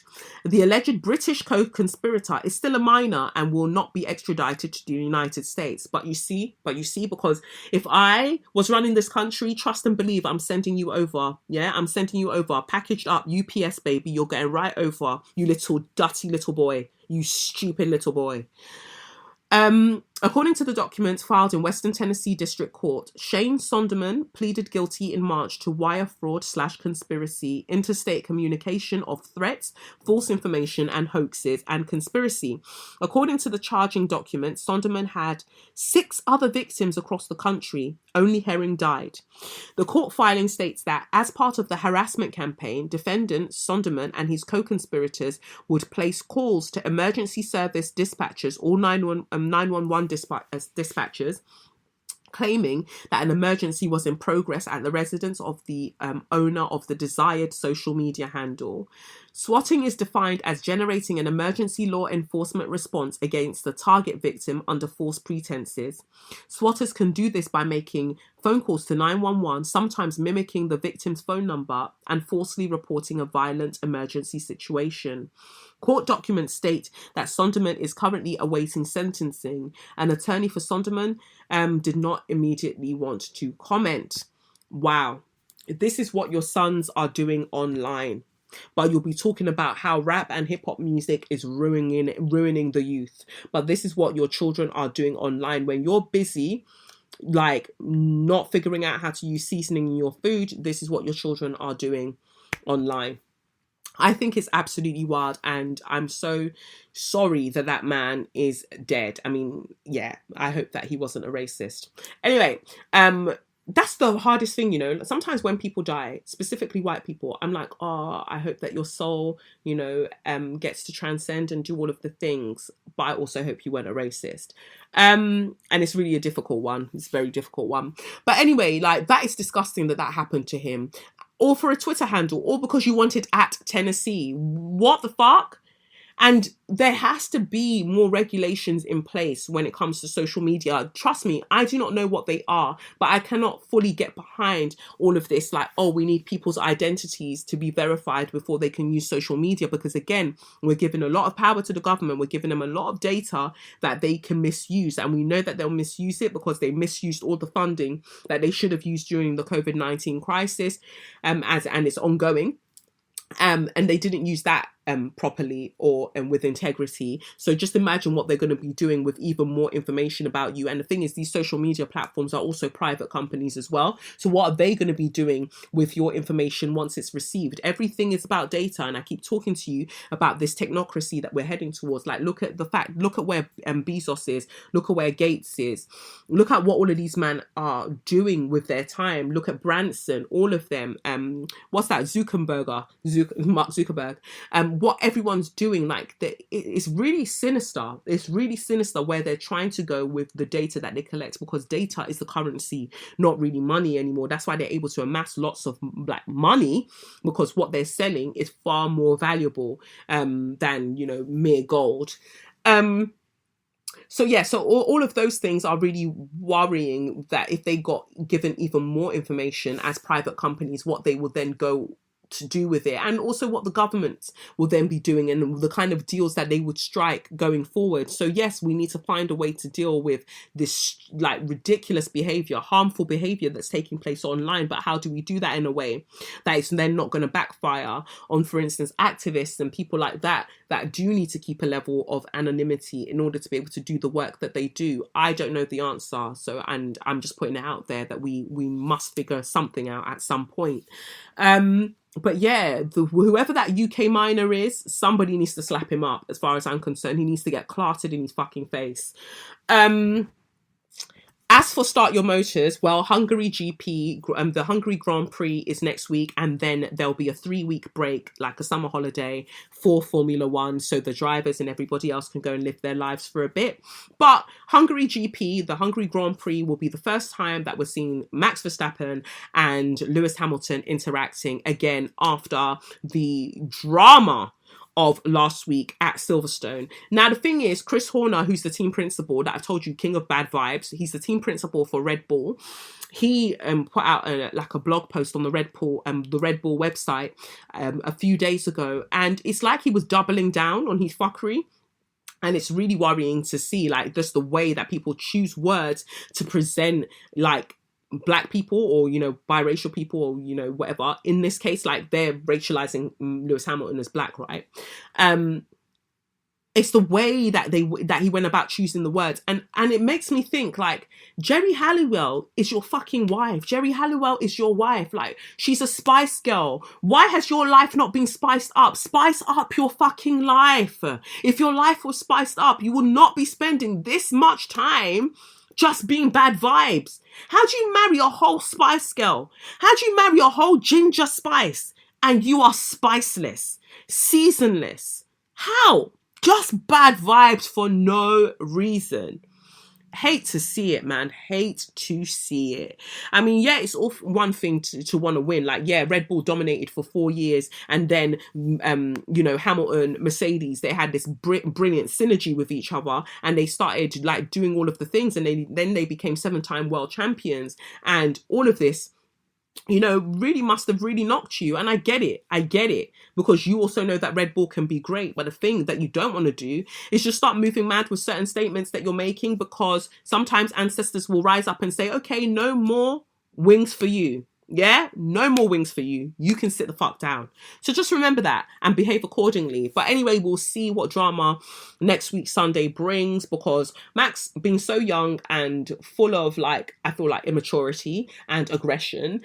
The alleged British co-conspirator is still a minor and will not be extradited to the United States. But you see, because if I was running this country, trust and believe, I'm sending you over. Yeah, I'm sending you over. Packaged up, UPS, baby. You're getting right over, you little dirty little boy. You stupid little boy. According to the documents filed in Western Tennessee District Court, Shane Sonderman pleaded guilty in March to wire fraud / conspiracy, interstate communication of threats, false information and hoaxes, and conspiracy. According to the charging document, Sonderman had 6 other victims across the country. Only Herring died. The court filing states that as part of the harassment campaign, defendant Sonderman and his co-conspirators would place calls to emergency service dispatchers or 911 dispatchers, claiming that an emergency was in progress at the residence of the owner of the desired social media handle. Swatting is defined as generating an emergency law enforcement response against the target victim under false pretenses. Swatters can do this by making phone calls to 911, sometimes mimicking the victim's phone number and falsely reporting a violent emergency situation. Court documents state that Sonderman is currently awaiting sentencing. An attorney for Sonderman did not immediately want to comment. Wow. This is what your sons are doing online. But you'll be talking about how rap and hip hop music is ruining the youth. But this is what your children are doing online when you're busy, like not figuring out how to use seasoning in your food. This is what your children are doing online. I think it's absolutely wild, and I'm so sorry that that man is dead. I mean, yeah, I hope that he wasn't a racist. Anyway, that's the hardest thing, you know. Sometimes when people die, specifically white people, I'm like, oh, I hope that your soul, you know, gets to transcend and do all of the things. But I also hope you weren't a racist. And it's really a difficult one. It's a very difficult one. But anyway, like, that is disgusting that happened to him. Or for a Twitter handle, or because you wanted at Tennessee. What the fuck? And there has to be more regulations in place when it comes to social media. Trust me, I do not know what they are, but I cannot fully get behind all of this. Like, oh, we need people's identities to be verified before they can use social media. Because again, we're giving a lot of power to the government. We're giving them a lot of data that they can misuse. And we know that they'll misuse it because they misused all the funding that they should have used during the COVID-19 crisis, and it's ongoing. And they didn't use that properly or with integrity. So just imagine what they're going to be doing with even more information about you. And the thing is, these social media platforms are also private companies as well. So what are they going to be doing with your information once it's received? Everything is about data. And I keep talking to you about this technocracy that we're heading towards. Like, look at where Bezos is, look at where Gates is, look at what all of these men are doing with their time. Look at Branson, all of them. What's that? Mark Zuckerberg. what everyone's doing, like it's really sinister. It's really sinister where they're trying to go with the data that they collect, because data is the currency, not really money anymore. That's why they're able to amass lots of like money, because what they're selling is far more valuable than, you know, mere gold. So yeah, so all of those things are really worrying, that if they got given even more information as private companies, what they would then go to do with it, and also what the government will then be doing, and the kind of deals that they would strike going forward. So yes, we need to find a way to deal with this like ridiculous behavior, harmful behavior that's taking place online. But how do we do that in a way that is then not going to backfire on, for instance, activists and people like that do need to keep a level of anonymity in order to be able to do the work that they do? I don't know the answer. So, and I'm just putting it out there that we must figure something out at some point. But yeah, whoever that UK miner is, somebody needs to slap him up. As far as I'm concerned, he needs to get clarted in his fucking face. As for Start Your Motors, well, Hungary GP, the Hungary Grand Prix is next week, and then there'll be a 3-week break, like a summer holiday for Formula One, so the drivers and everybody else can go and live their lives for a bit. But Hungary GP, the Hungary Grand Prix, will be the first time that we're seeing Max Verstappen and Lewis Hamilton interacting again after the drama of last week at Silverstone. Now, the thing is, Chris Horner, who's the team principal that I've told you, king of bad vibes, he's the team principal for Red Bull. He put out a blog post on the Red Bull website a few days ago, and it's like he was doubling down on his fuckery. And it's really worrying to see, like, just the way that people choose words to present, like, Black people, or, you know, biracial people, or, you know, whatever. In this case, like, they're racializing Lewis Hamilton as Black, right? It's the way that he went about choosing the words, and it makes me think, like, Jerry Halliwell is your fucking wife. Jerry Halliwell is your wife. Like, she's a Spice Girl. Why has your life not been spiced up? Spice up your fucking life. If your life was spiced up, you would not be spending this much time just being bad vibes. How do you marry a whole Spice Girl? How do you marry a whole Ginger Spice and you are spiceless, seasonless? How? Just bad vibes for no reason. Hate to see it, man. Hate to see it. I mean, yeah, it's all one thing to want to win. Like, yeah, Red Bull dominated for 4 years, and then, you know, Hamilton, Mercedes, they had this brilliant synergy with each other, and they started like doing all of the things, and then they became 7-time world champions, and all of this, you know, really must have really knocked you. And I get it, because you also know that Red Bull can be great. But the thing that you don't want to do is just start moving mad with certain statements that you're making, because sometimes ancestors will rise up and say, okay, no more wings for you. Yeah, no more wings for you. You can sit the fuck down. So just remember that and behave accordingly. But anyway, we'll see what drama next week Sunday brings, because Max, being so young and full of, like, I feel like immaturity and aggression,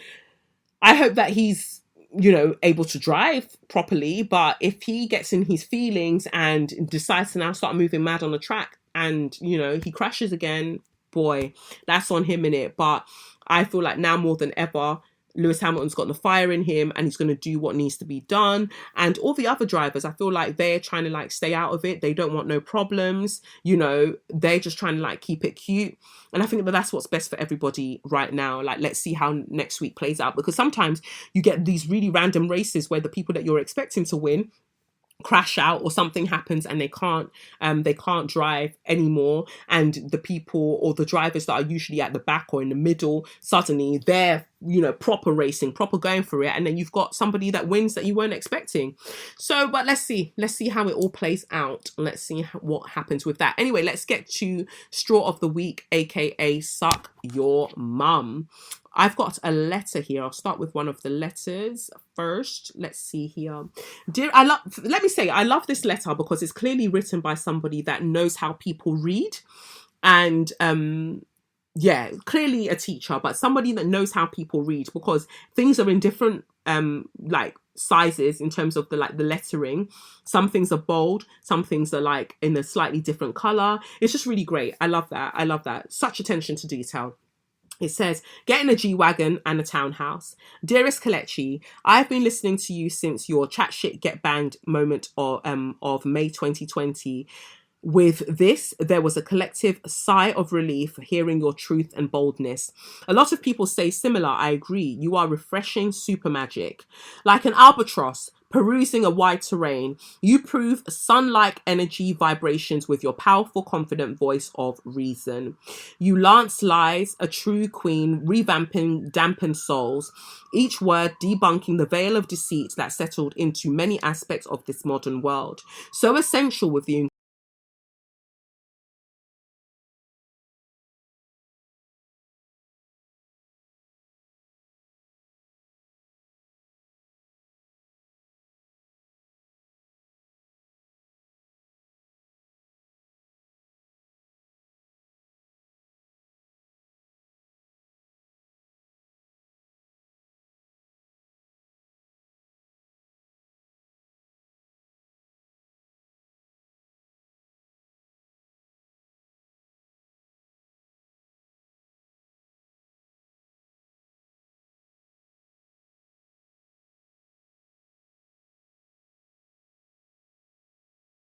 I hope that he's, you know, able to drive properly. But if he gets in his feelings and decides to now start moving mad on the track, and, you know, he crashes again, boy, that's on him, innit? But I feel like now more than ever, Lewis Hamilton's got the fire in him, and he's going to do what needs to be done. And all the other drivers, I feel like they're trying to, like, stay out of it. They don't want no problems. You know, they're just trying to, like, keep it cute. And I think that that's what's best for everybody right now. Like, let's see how next week plays out, because sometimes you get these really random races where the people that you're expecting to win crash out, or something happens and they can't drive anymore, and the people or the drivers that are usually at the back or in the middle, suddenly they're, you know, proper racing, proper going for it, and then you've got somebody that wins that you weren't expecting. So, but let's see how it all plays out. Let's see what happens with that. Anyway, let's get to Straw of the Week, aka Suck Your Mum. I've got a letter here. I'll start with one of the letters first. Let's see here. I love this letter because it's clearly written by somebody that knows how people read. And yeah, clearly a teacher, but somebody that knows how people read, because things are in different like sizes in terms of the lettering. Some things are bold, some things are like in a slightly different color. It's just really great. I love that. Such attention to detail. It says, getting a G-Wagon and a townhouse. Dearest Kelechi, I've been listening to you since your chat shit get banged moment of May 2020. With this, there was a collective sigh of relief hearing your truth and boldness. A lot of people say similar. I agree. You are refreshing super magic. Like an albatross perusing a wide terrain, you prove sun-like energy vibrations with your powerful, confident voice of reason. You lance lies, a true queen, revamping dampened souls, each word debunking the veil of deceit that settled into many aspects of this modern world. So essential with the